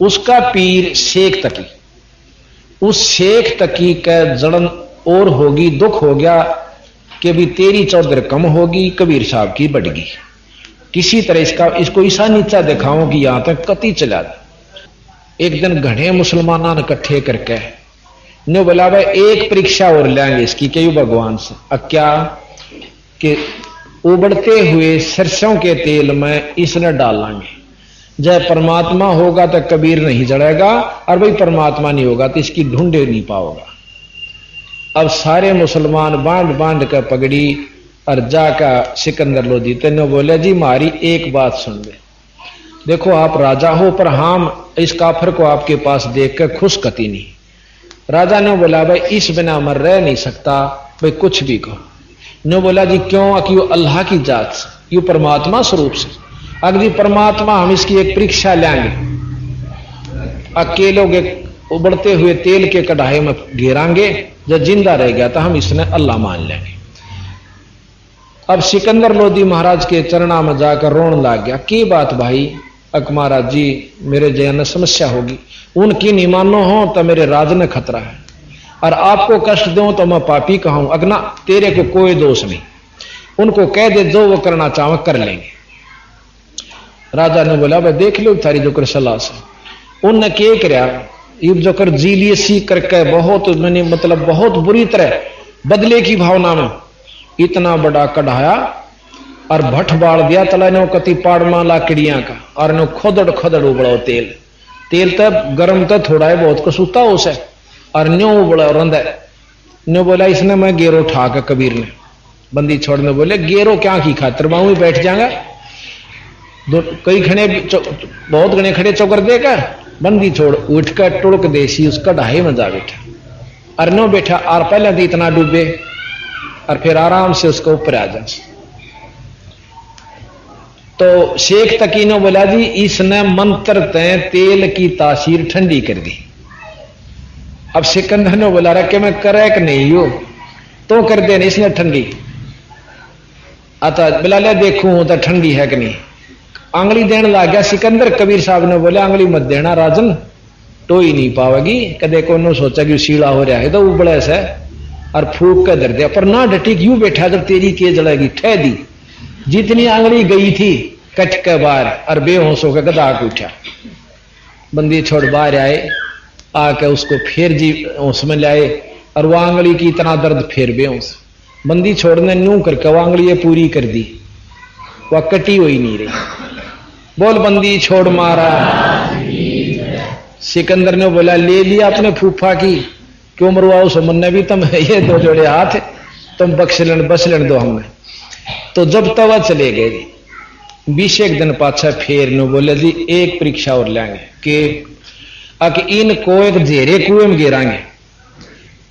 उसका पीर शेख तकी, उस शेख तकी का जड़न और होगी, दुख हो गया कि भी तेरी चौधर कम होगी, कबीर साहब की बढ़गी। किसी तरह इसको ईसा नीचा दिखाओ कि यहां तक कति चला। एक दिन घने मुसलमाना ने इकट्ठे करके ने बोला, भाई एक परीक्षा और लेंगे इसकी, क्यों भगवान से। क्या कि उबड़ते हुए सरसों के तेल में इसने डालेंगे, जब परमात्मा होगा तो कबीर नहीं जड़ेगा, और भाई परमात्मा नहीं होगा तो इसकी ढूंढे नहीं पाओगा। अब सारे मुसलमान बांध बांध कर पगड़ी और जाका सिकंदर लोधी तेने बोले, जी मारी एक बात सुन ले, देखो आप राजा हो, पर हम इस काफर को आपके पास देख कर खुश कती नहीं। राजा ने बोला, भाई इस बिना मर रह नहीं सकता, भाई कुछ भी कहो। ने बोला, जी क्यों? कि वो अल्लाह की जात से, यू परमात्मा स्वरूप से। अगर परमात्मा हम इसकी एक परीक्षा लेंगे, अकेलों के उबड़ते हुए तेल के कढ़ाई में घेरांगे, जब जिंदा रह गया तो हम इसने अल्लाह मान लेंगे। अब सिकंदर लोधी महाराज के चरणा में जाकर रोने लग गया। की बात भाई? अक महाराज जी मेरे जय समस्या होगी, उनकी नहीं मानो हो तो मेरे राज ने खतरा है, और आपको कष्ट दूं तो मैं पापी कहूं, अगना तेरे को कोई दोष नहीं, उनको कह दे जो वो करना चाहो कर लेंगे। राजा ने बोला, भाई देख लो थारी जो कर सलाह से। उनने क्या कराया, ये जो कर जीलियसी करके बहुत मैंने मतलब बहुत बुरी तरह बदले की भावना में इतना बड़ा कढ़ाया और भट्ट बाल दिया तला ने कति पाड़मा लाकड़ियां का, और ने खोदड़ खोदड़ उबड़ो तेल। तेल तो गर्म तो थोड़ा है बहुत कसूता उसे, और न्यो बोला रंदा न्यो बोला इसने मैं गेरो ठाक कबीर ने बंदी छोड़ने बोले गेरो क्या की खातर वहां ही बैठ जाएगा कई खड़े बहुत गणे खड़े चौकर देकर बंदी छोड़ उठ कर टुड़क देसी उसका ढाई में जा बैठा और नो बैठा और पहले तो इतना डूबे और फिर आराम से उसको ऊपर आ जा। तो शेख तकीनो बोला जी इसने मंत्र तय तेल की तासीर ठंडी कर दी। अब सिकंदर ने बोला रहा कि मैं करे कि नहीं हो तो कर दे इसने ठंडी आता बोला ले देखूं तो ठंडी है कि नहीं। आंगली देने लग गया सिकंदर। कबीर साहब ने बोला आंगली मत देना राजन तो ही नहीं पावेगी कदे को सोचा कि सीला हो रहा है तो उबड़े से और फूक कर दर दिया पर ना डटी क्यों बैठा जब तेरी के जड़ेगी ठह दी। जितनी आंगली गई थी कट के बाहर और बेहोश होकर गदा के उठा। बंदी छोड़ बाहर आए आके उसको फिर जी उसमें लाए और वो आंगली की इतना दर्द फिर बेहोश। बंदी छोड़ने न्यू करके वो आंगली ये पूरी कर दी वह कटी हुई नहीं रही। बोल बंदी छोड़ मारा। सिकंदर ने बोला ले लिया अपने फूफा की क्यों मरवाओ सुमन ने भी तुम ये दो जोड़े हाथ तुम बस लेने दो हमें। तो जब तवा चले गए 20 दिन पाछा फेर ने बोले जी एक परीक्षा और लेंगे कि इनको एक जेरे कुएं में गिराएंगे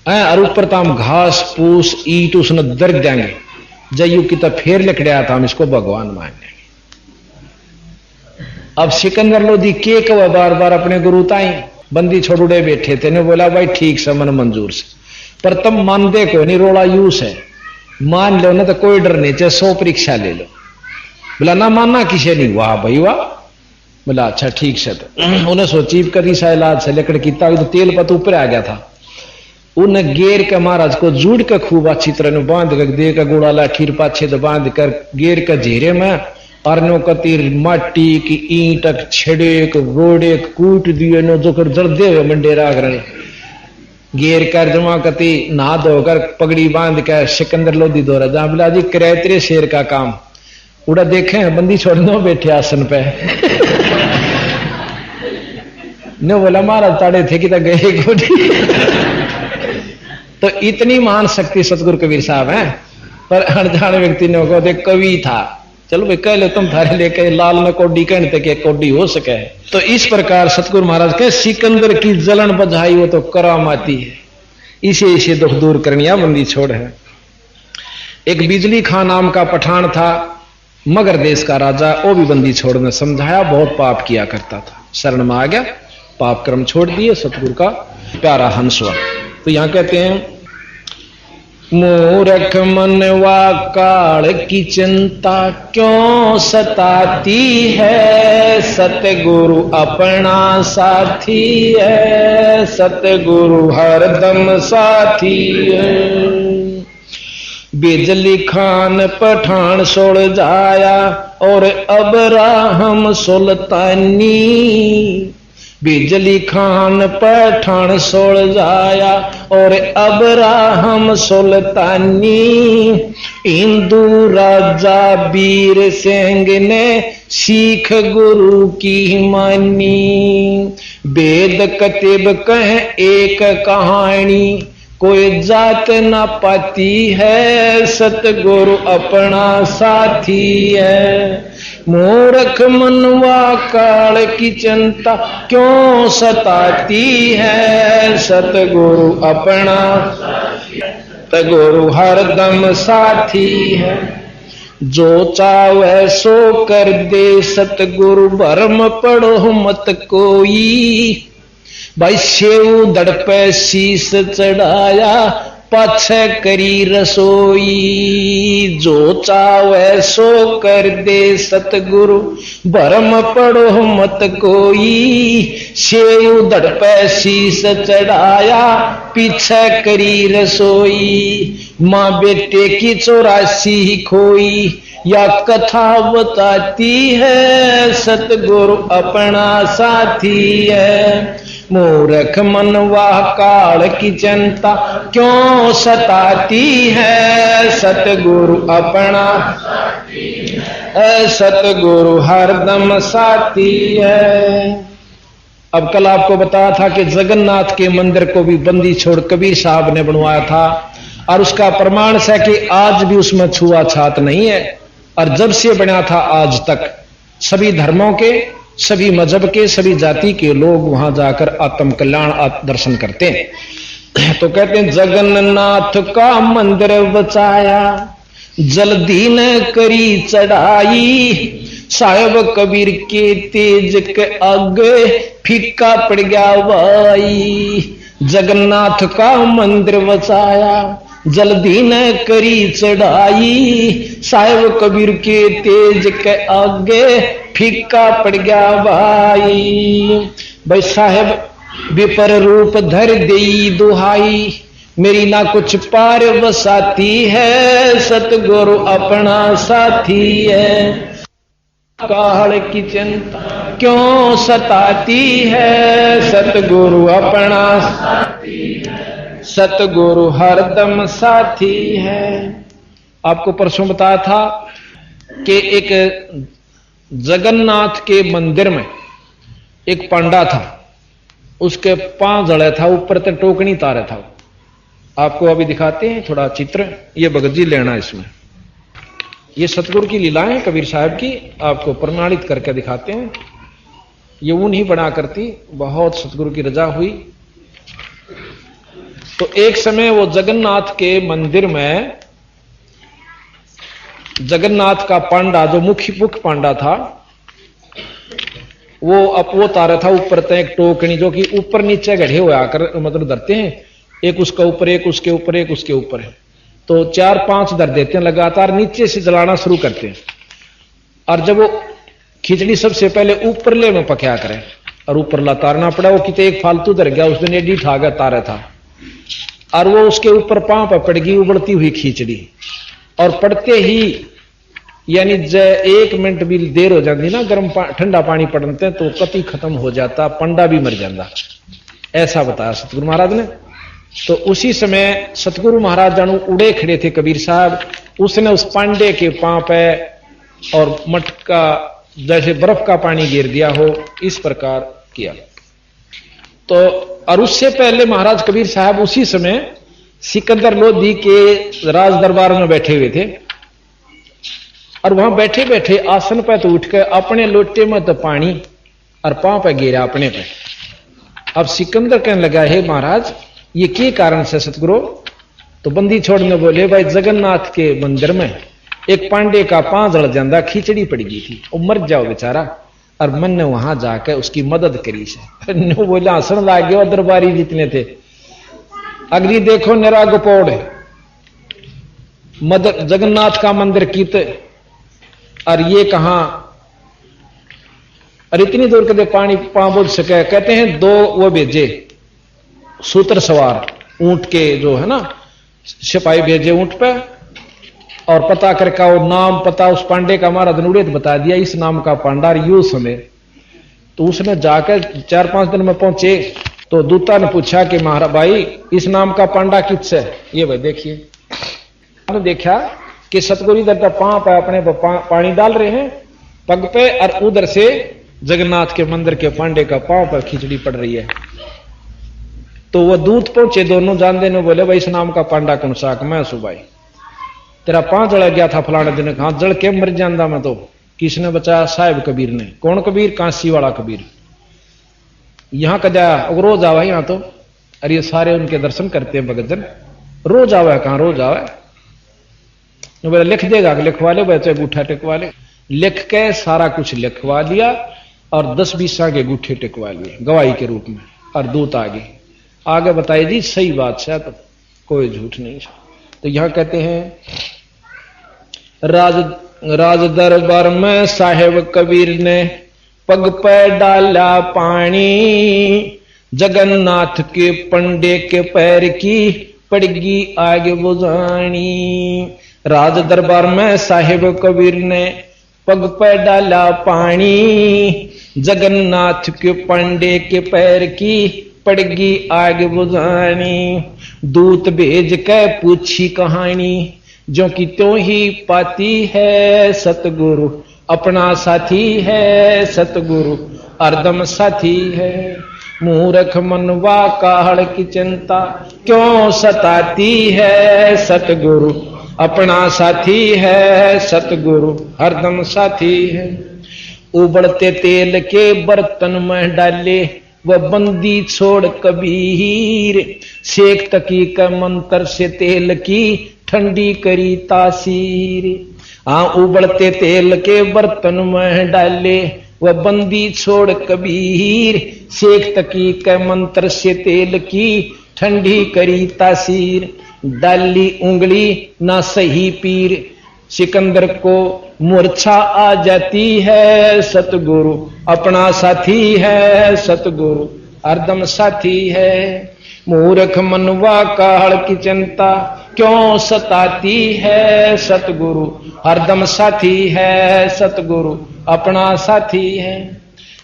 और ऊपर तो हम घास पूस ईट उसने दर्द देंगे जयू की तो फेर लकड़िया था हम इसको भगवान मान लेंगे। अब सिकंदर लोधी के कवा बार बार अपने गुरु ताई बंदी छोड़ुड़े बैठे थे ने बोला भाई ठीक से मन मंजूर से पर तुम मान दे को नहीं रोड़ा यूस है मान लो ना तो कोई डर नहीं चाहे 100 परीक्षा ले लो। बोला ना मानना किसे नहीं वाह भाई वाह। बोला अच्छा ठीक से। तो उन्हें सोची करी सा इलाज से लेकर किता तो तेल पत ऊपर आ गया था। उन्हें गेर के महाराज को जुड़ के खूब अच्छी तरह ने बांध कर दे का गुड़ा लाठी पाछे तो बांध कर गेर के घेरे में अरनो कतीर माटी की ईंट छेड़े रोड़े कूट दिए नो जो कर जर्दे हुए मंडेरा कर गेर कर जमा कती नहा धोकर पगड़ी बांध कर सिकंदर लोधी दौरा जहां बोला जी करे तेरे शेर का काम उड़ा देखे बंदी छोड़ने बैठे आसन पे ने बोला महाराज ताड़े थे कि तो गए गोटी। तो इतनी महान शक्ति सतगुरु कबीर साहब हैं पर अनजान व्यक्ति ने को देख कवि था चलो भाई कह लो तुम थारे लेके लाल में कोडी कहते कि कोडी हो सके। तो इस प्रकार सतगुरु महाराज के सिकंदर की जलन बधाई वो तो करामाती है इसे दुख दूर करनिया बंदी छोड़ है। एक बिजली खां नाम का पठान था मगर देश का राजा वो भी बंदी छोड़ने समझाया बहुत पाप किया करता था शरण में आ गया पाप कर्म छोड़ दिए सतगुरु का प्यारा हंस हुआ। तो यहां कहते हैं मूर्ख मनवा काल की चिंता क्यों सताती है सतगुरु अपना साथी है सतगुरु हरदम साथी है। बिजली खान पठान सोड़ जाया और अब राहम सुल्तानी बिजली खान पठान सोड़ जाया और अब राहम सुल्तानी। हिंदू राजा वीर सिंह ने सीख गुरु की मानी वेद कतिब कह एक कहानी कोई जात न पाती है सतगुरु अपना साथी है। मूर्ख मनवा काल की चिंता क्यों सताती है सतगुरु अपना सतगुरु हरदम साथी है। जो चाहे सो कर दे सतगुरु भरम पढ़ो मत कोई भाई सेव दड़ पे शीस चढ़ाया पाछे करी रसोई। जो चाहे सो कर दे सतगुरु भरम पढ़ो मत कोई सेव दड़ पे शीस चढ़ाया पीछे करी रसोई। माँ बेटे की 84 खोई या कथा बताती है सतगुरु अपना साथी है। मूर्ख मनवा काल की चिंता क्यों सताती है सतगुरु अपना साथी है सतगुरु हरदम साथी है। अब कल आपको बताया था कि जगन्नाथ के मंदिर को भी बंदी छोड़ कबीर साहब ने बनवाया था, और उसका प्रमाण है कि आज भी उसमें छुआछात नहीं है। और जब से बना था आज तक सभी धर्मों के, सभी मजहब के, सभी जाति के लोग वहां जाकर आत्म कल्याण दर्शन करते हैं। तो कहते हैं जगन्नाथ का मंदिर बचाया, जल्दी न करी चढ़ाई, साहेब कबीर के तेज के आगे फीका पड़ गया भाई। जगन्नाथ का मंदिर बचाया, जल्दी न करी चढ़ाई, साहेब कबीर के तेज के आगे फीका पड़ गया भाई। भाई साहेब विपर रूप धर देई दुहाई, मेरी ना कुछ पार बसाती है, सतगुरु अपना साथी है। काल की चिंता क्यों सताती है, सतगुरु अपना साथी है, सतगुरु हरदम साथी है। आपको परसों बताया था कि एक जगन्नाथ के मंदिर में एक पांडा था, उसके 5 जड़े था, ऊपर तक टोकनी तारे था। आपको अभी दिखाते हैं थोड़ा चित्र, ये भगत जी लेना इसमें, ये सतगुरु की लीलाएं कबीर साहब की आपको प्रमाणित करके दिखाते हैं। ये ऊन ही बना करती, बहुत सतगुरु की रजा हुई। तो एक समय वो जगन्नाथ के मंदिर में जगन्नाथ का पांडा, जो मुख्य पांडा था, वो तारा था ऊपर तक एक टोकनी, जो कि ऊपर नीचे गढ़े हुआ कर मतलब धरते हैं, एक उसका ऊपर, एक उसके ऊपर, एक उसके ऊपर है। तो 4-5 धर देते हैं लगातार, नीचे से जलाना शुरू करते हैं। और जब वो खिचड़ी सबसे पहले ऊपर ले में पकाया करें, और ऊपर ला तारना पड़ा, वो कितने एक फालतू धर गया, उस दिन एडी ठा गया तारा था, और वो उसके ऊपर पांव पर पड़ गई उबलती हुई खिचड़ी। और पड़ते ही यानी 1 मिनट भी देर हो जाती ना, गर्म ठंडा पानी पड़ते तो कति खत्म हो जाता, पंडा भी मर जाता। ऐसा बताया सतगुरु महाराज ने। तो उसी समय सतगुरु महाराज जानू उड़े खड़े थे कबीर साहब, उसने उस पांडे के पांव पे और मटका जैसे बर्फ का पानी गिर दिया हो, इस प्रकार किया। तो और उससे पहले महाराज कबीर साहब उसी समय सिकंदर लोधी के राज दरबार में बैठे हुए थे, और वहां बैठे बैठे आसन पे तो उठ कर अपने लोटे में तो पानी और पांव पे गिरा अपने पे। अब सिकंदर कहने लगा, हे महाराज ये के कारण से सतगुरु? तो बंदी छोड़ने बोले, भाई जगन्नाथ के मंदिर में एक पांडे का पांव जड़ जाता, खिचड़ी पड़ गई थी, वो मर जाओ बेचारा, और मन ने वहां जाकर उसकी मदद करी से। बोला हंसन लाग गया, दरबारी जितने थे, अगली देखो निरा गोपोड़ मदद जगन्नाथ का मंदिर कीते, और ये कहां, और इतनी दूर के पानी पांव बुझ सके। कहते हैं 2 वो भेजे सूत्र सवार ऊंट के, जो है ना सिपाही भेजे ऊंट पे, और पता करके वो नाम पता उस पांडे का हमारा धनुड़े बता दिया, इस नाम का पांडा यू समय। तो उसने जाकर 4-5 दिन में पहुंचे। तो दूता ने पूछा कि महाराज भाई इस नाम का पांडा किससे? ये भाई देखिए, हमने देखा कि सतगुरु इधर पांव पे अपने पानी डाल रहे हैं पग पे, और उधर से जगन्नाथ के मंदिर के पांडे का पांव पर खिचड़ी पड़ रही है। तो वो दूत पहुंचे, दोनों जान देने, बोले भाई इस नाम का पांडा कौन सा? मैं सुबाई तेरा पांव जड़ गया था फलाने दिन। कहा जड़ के मर जाता मैं तो। किसने बचाया? साहिब कबीर ने। कौन कबीर? कांसी वाला कबीर। यहां का जाया रोज आवा यहां तो, अरे ये सारे उनके दर्शन करते हैं भगत जन, रोज आवा है। कहां रोज आवा है? बोले लिख देगा, लिखवा ले बच्चे, गूठा टिकवा ले। लिख के सारा कुछ लिखवा लिया, और 10-20 आगे गूठे टिकवा लिए गवाही के रूप में, और दूत आगे बताइए जी सही बात है, तो कोई झूठ नहीं। तो यहां कहते हैं राज दरबार में साहेब कबीर ने पग पे डाला पानी, जगन्नाथ के पंडे के पैर की पड़गी आग बुझानी। राज दरबार में साहेब कबीर ने पग पे डाला पानी, जगन्नाथ के पंडे के पैर की पड़गी आग बुझानी। दूत भेज के पूछी कहानी, जो कि त्यों ही पाती है, सतगुरु अपना साथी है, सतगुरु हरदम साथी है। मूर्ख मनवा काहड़ की चिंता क्यों सताती है, सतगुरु अपना साथी है, सतगुरु हरदम साथी है। उबलते तेल के बर्तन में डाले वह बंदी छोड़ कबीर, शेख तकी का मंत्र से तेल की ठंडी करी तासीर। हाँ, उबलते तेल के बर्तन में डाले वह बंदी छोड़ कबीर, शेख तकी के मंत्र से तेल की ठंडी करी तासीर। डाली उंगली ना सही पीर, सिकंदर को मूर्छा आ जाती है, सतगुरु अपना साथी है, सतगुरु हरदम साथी है। मूर्ख मनवा काहड़ की चिंता क्यों सताती है, सतगुरु हरदम साथी है, सतगुरु अपना साथी है।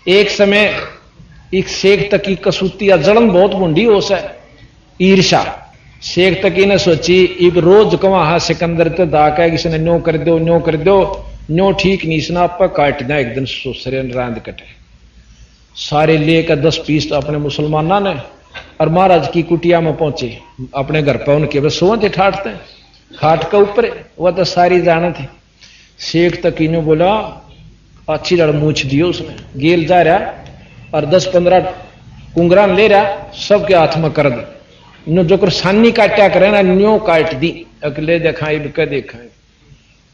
एक समय एक शेख तकी कसूतिया जलन बहुत बुंडी हो सा ईर्षा। शेख तकी ने सोची इब रोज कवा सिकंदर तो दाका किसी न्यो कर दो, न्यो कर दो, न्यो ठीक नहीं सुना आप काट दें एक दिन सुसरे रांद कटे। सारे लेकर 10 पीस अपने मुसलमाना ने और महाराज की कुटिया में पहुंचे अपने घर पर। उनके बस सोते ठाटते खाट के ऊपर, वह तो सारी जाने थे। शेख तकी ने बोला अच्छी लड़ मूछ दियो उसने, गेल जा रहा और 10-15 कुंगरान ले रहा, सबके हाथ में कर दे नो जो कर सानी काटा करे ना न्यो काट दी, अगले दिखाई बिका दिखाई।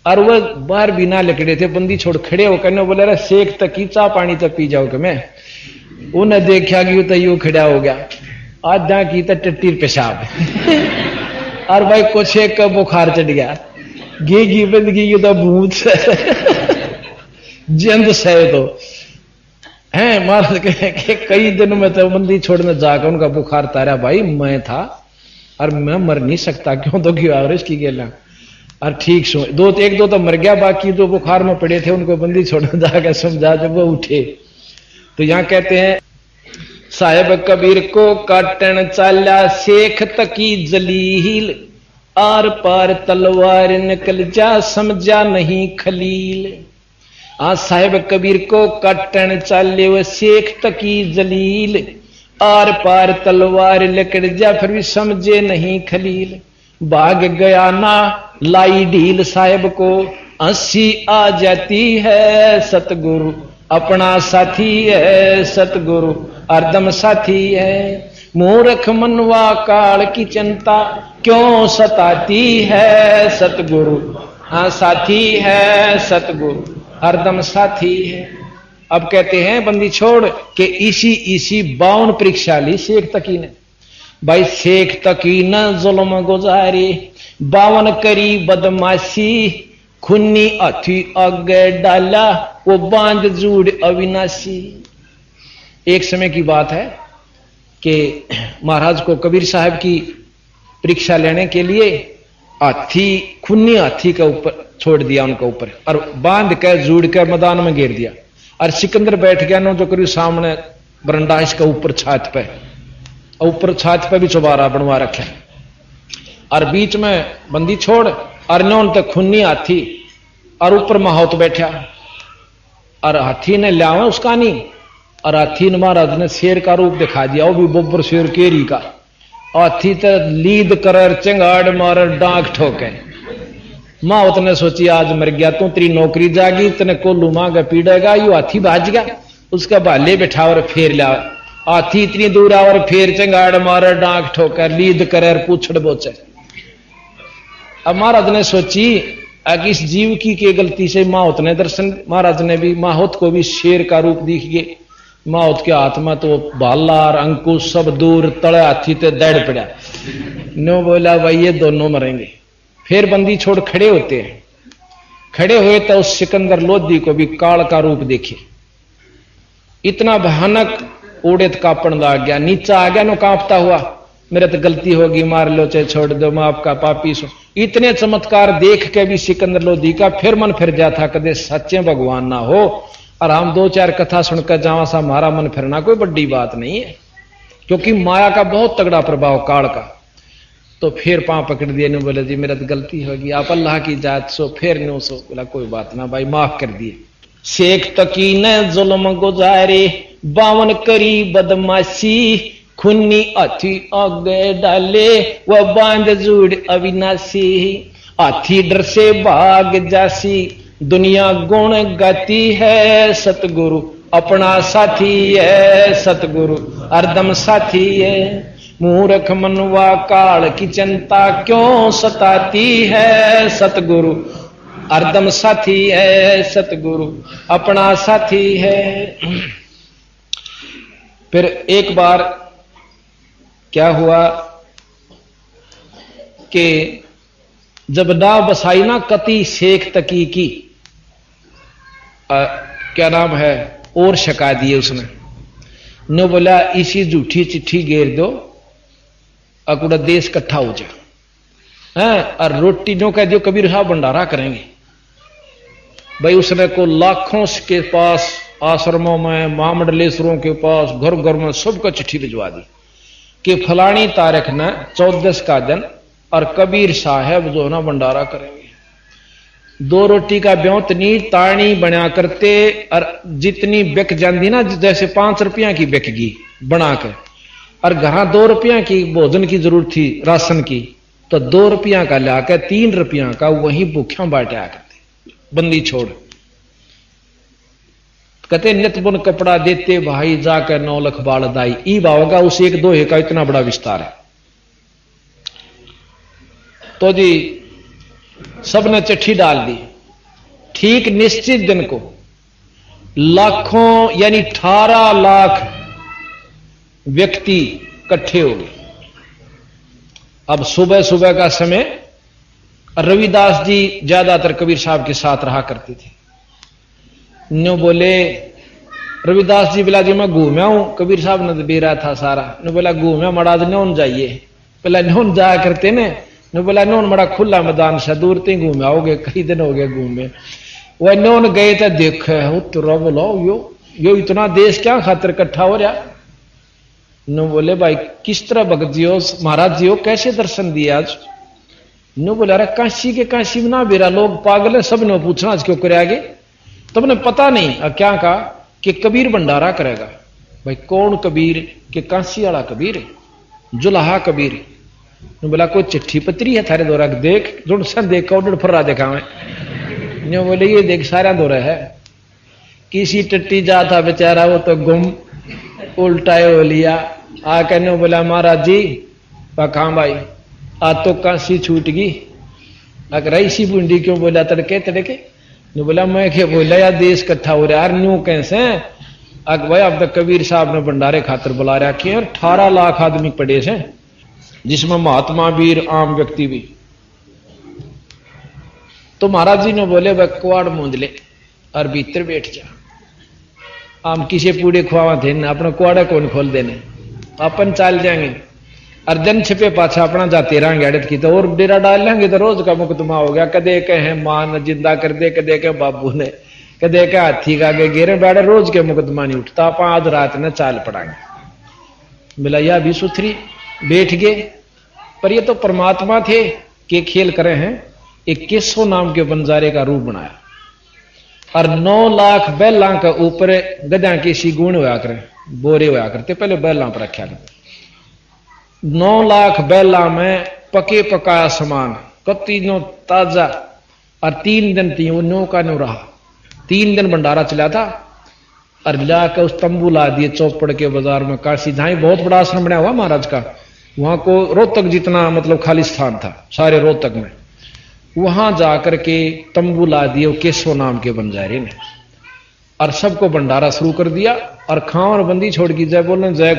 और वह बाहर भी ना लिकड़े थे, बंदी छोड़ खड़े होकर ने बोले रहा शेख तकी चा पानी तो पी जाओ कि मैं। उन्हें देखा कि तो यूं खड़ा हो गया, आज जहां की तो टट्टीर पेशाब और भाई कुछ एक का बुखार चढ़ गया, गी बंदगी तो भूत जंद से तो है। महाराज के कई दिन में तो बंदी छोड़ने जाकर उनका बुखार तारा। भाई मैं था और मैं मर नहीं सकता, क्यों तो क्यों आवरेज की गेला और ठीक सो एक दो तो मर गया, बाकी जो बुखार में पड़े थे उनको बंदी छोड़ने जाकर समझा जब वो उठे। तो यहां कहते हैं साहेब कबीर को काटन चाला शेख तकी जलील, आर पार तलवार निकल जा समझा नहीं खलील। आज साहेब कबीर को काटन चाले वो शेख तकी जलील, आर पार तलवार निकल जा फिर भी समझे नहीं खलील। भाग गया ना लाई ढील साहेब को हंसी आ जाती है, सतगुरु अपना साथी है, सतगुरु हरदम साथी है। मूर्ख मनवा काल की चिंता क्यों सताती है, सतगुरु हाँ साथी है, सतगुरु हरदम साथी है। अब कहते हैं बंदी छोड़ के इसी 52 परीक्षा ली शेख तकी ने। भाई शेख तकी न जुल्म गुजारे 52 करी बदमाशी, खुन्नी अथी आगे डाला वो बांध जूड़ अविनाशी। एक समय की बात है कि महाराज को कबीर साहब की परीक्षा लेने के लिए हाथी खुन्नी हाथी के ऊपर छोड़ दिया उनके ऊपर और बांध कर जूड़ कर मैदान में घेर दिया। और सिकंदर बैठ गया नो जो करीब सामने बरंडा इसका ऊपर छात पे, ऊपर छात पे भी चौबारा बनवा रखे और बीच में बंदी छोड़ और नौन तक खुन्नी हाथी और ऊपर माहौत बैठा और हाथी ने लिया उसका नहीं। और हाथी ने महाराज ने शेर का रूप दिखा दिया, वो भी बोबर शेर केरी का। हाथी तो लीद कर चिंगाड़ मार डांक ठोके। माहौत ने सोची आज मर गया तू, तेरी नौकरी जागी, तेने कोल्लू मांग पीड़ेगा। यू हाथी भाज गया, उसका भाले बैठा और फेर लिया। हाथी इतनी दूर और फेर चिंगाड़ मार डांक ठोकर लीद कर पूछड़ बोचे। अब महाराज ने सोची इस जीव की के गलती से माहौत ने दर्शन, महाराज ने भी माहौत को भी शेर का रूप दिख गए। माहौत के हाथ में तो भाला और अंकुश सब दूर तड़े हाथी ते दौड़ पड़ा। नो बोला भाई ये दोनों मरेंगे। फिर बंदी छोड़ खड़े होते हैं। खड़े हुए तो उस सिकंदर लोधी को भी काल का रूप देखे। इतना भयानक उड़ेत कांपन लग गया, नीचा आ गया नो कांपता हुआ, मेरे तो गलती होगी मार लो चाहे छोड़ दो मैं आपका पापी सो। इतने चमत्कार देख के भी सिकंदर लोधी का फिर मन फिर जाता कदे सच्चे भगवान ना हो और हम 2-4 कथा सुनकर जावा सा हमारा मन फिरना कोई बड़ी बात नहीं है, क्योंकि माया का बहुत तगड़ा प्रभाव काल का। तो फिर पांव पकड़ दिए ने बोले जी मेरा तो गलती होगी, आप अल्लाह की जात सो फिर नो सो। बोला कोई बात ना भाई माफ कर दिए। शेख तकी ने जुल्म गुजारे बावन करी बदमाशी, खुन्नी हाथी आगे डाले, वह बांध जुड़ अविनाशी। हाथी डर से भाग जासी, दुनिया गुण गाती है, सतगुरु अपना साथी है, सतगुरु हरदम साथी है। मूर्ख मनवा काल की चिंता क्यों सताती है, सतगुरु हरदम साथी है, सतगुरु अपना साथी है। फिर एक बार क्या हुआ कि जब ना बसाई ना कति शेख तकी की क्या नाम है और शका दिए उसने, ने बोला इसी झूठी चिट्ठी घेर दो, अकुड़ा देश इकट्ठा हो जाए हैं, और रोटी नो कह दो कबीर साहब भंडारा करेंगे। भाई उसने को लाखों के पास आश्रमों में, महामंडलेश्वरों के पास, घर घर में सबको चिट्ठी भिजवा दी कि फलानी तारीख न 14 का दिन और कबीर साहब जो ना भंडारा करेंगे। 2 रोटी का ब्योत नहीं ताणी बना करते, और जितनी बिक जाती ना, जैसे 5 रुपया की बिक गई बनाकर, और घर 2 रुपया की भोजन की जरूरत थी राशन की, तो 2 रुपया का लाकर 3 रुपया का वही भूखा बांटा करते बंदी छोड़। कहते नित बुन कपड़ा देते भाई, जाकर 9 लाख बाल दाई। ई भावगा उस 1 2 का इतना बड़ा विस्तार है। तो जी सबने चिट्ठी डाल दी। ठीक निश्चित दिन को लाखों यानी 18 लाख व्यक्ति इकट्ठे हो गए। अब सुबह सुबह का समय, रविदास जी ज्यादातर कबीर साहब के साथ रहा करते थे। न्यू बोले रविदास जी, बिला जी मैं घूमया हूं, कबीर साहब ने बेरा था सारा, ने बोला घूमया मड़ा न्योन जाइए, पहला न्योन जाया करते ने बोला न्योन बड़ा खुला मैदान से दूर ते घूमे आओगे, कई दिन हो गए घूमे। वह न्योन गए तो देखे तो बोलो यो इतना देश क्या खातिर इकट्ठा हो रहा। नो बोले भाई किस तरह भगत जी हो महाराज जी हो, कैसे दर्शन दिए आज। नो बोले अरे काशी के काशी में ना बेरा लोग पागल है, सब ने पूछना क्यों करेंगे। तब ने पता नहीं क्या कहा कि कबीर भंडारा करेगा। भाई कौन कबीर? कि काशी वाला कबीर, जुलाहा कबीर। बोला कोई चिट्ठी पत्री है थारे दौरा? देख जुड़ सन देख ऑर्डर फर्रा देखा मैं। नो बोले ये देख सारा दौरा है। किसी टट्टी जा था बेचारा, वो तो गुम उल्टाए हो लिया। आ कहने बोला महाराज जी कहा भाई आज तो काशी छूट गई। अगर ऐसी बूंदी क्यों बोला तड़के तड़के? ने बोला मैं क्या बोला यार देश इकट्ठा हो रहा है न्यू कैसे। अगर भाई अब तक कबीर साहब ने भंडारे खातर बुला रखे हैं, 18 लाख आदमी पड़े से, जिसमें महात्मा वीर आम व्यक्ति भी। तो महाराज जी ने बोले वह कुआड़ मूंद ले और भीतर बैठ जा। आम किसी पूड़े खुआवा थे ना, अपना कुआड़ा कौन खोल देने, अपन चाल जाएंगे। अर्जन छिपे पाछा अपना जाते रहेंगे अड़त की, तो और डेरा डाल लेंगे तो रोज का मुकदमा हो गया। कदे कहे मां ने जिंदा कर दे, कदे के बाबू ने, कदे के हाथी का आगे गिरे बैठे, रोज के मुकदमा नहीं उठता। आप आज रात ने चाल पड़ाएंगे। मिला यह भी सुथरी बैठ गए। पर ये तो परमात्मा थे कि खेल करे हैं। 2100 नाम के बंजारे का रूप बनाया और 9 लाख बैलां के ऊपर गधा के सी गुण होया करे, बोरे होया करते, पहले बैलां पर रखा करते। 9 लाख बैला में पके पकाया सामान कति नो ताजा, और 3 दिन थी वो नो का नो रहा। 3 दिन भंडारा चला था और लाकर उस तंबू ला दिए चौपड़ के बाजार में। काशी जहां बहुत बड़ा आश्रम बनाया हुआ महाराज का, वहां को रोहतक जितना मतलब खाली स्थान था सारे रोहतक में, वहां जाकर के तंबू ला दिए केशव नाम के बंजारे ने, और सबको भंडारा शुरू कर दिया। और खां और बंदी छोड़ की जय बोलने जय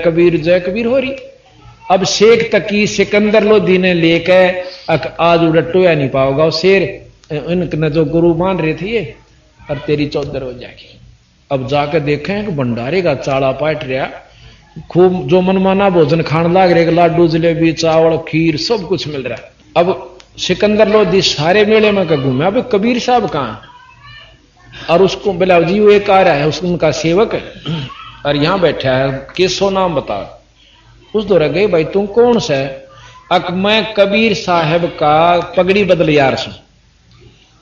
कबीर हो रही। अब शेख तकी सिकंदर लोधी ने लेके आज उड़टो या नहीं पाओगा शेर, इनने जो गुरु मान रहे थे ये, और तेरी चौधर हो जाएगी। अब जाकर देखें कि भंडारे का चाड़ा पाट रहा, खूब जो मनमाना भोजन खान लाग रहे, लाडू जलेबी चावल खीर सब कुछ मिल रहा है। अब सिकंदर लोधी सारे मेले में घूमे, अब कबीर साहब कहाँ, और उसको बोला जी वो एक आ रहा है, उसको उनका सेवक है और यहां बैठा है, केसो नाम बता। उस दौरा गए भाई तुम कौन सा है? अक मैं कबीर साहब का पगड़ी बदल यार से।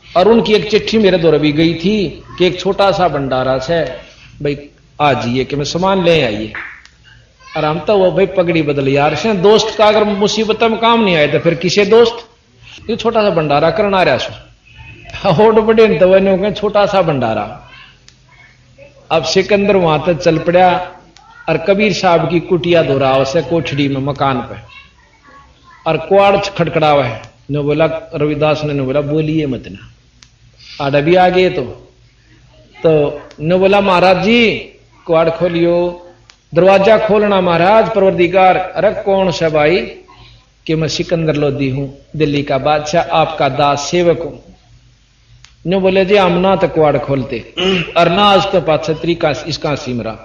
और उनकी एक चिट्ठी मेरे दौरा भी गई थी कि एक छोटा सा भंडारा से भाई आज ये कि मैं सामान ले आइए। और हम तो वो भाई पगड़ी बदल यार से दोस्त का अगर मुसीबत में काम नहीं आए तो फिर किसे दोस्त। ये छोटा सा भंडारा करना रहा सो होट बड़े तो छोटा सा भंडारा। अब सिकंदर वहां तक चल पड़ा और कबीर साहब की कुटिया दोहराव से कोठड़ी में मकान पे और कुआड़ खड़खड़ावा है। ने बोला रविदास ने बोला बोलिए मत ना आडा भी आ गए तो ने बोला महाराज जी कुआड़ खोलियो दरवाजा खोलना महाराज परवरदिगार। अरे कौन सा भाई कि मैं सिकंदर लोधी हूं दिल्ली का बादशाह आपका दास सेवक हूं। ने बोले जी हम ना तो कुआड़ खोलते और ना आज तो पाछा तरीका इसका सिमरा।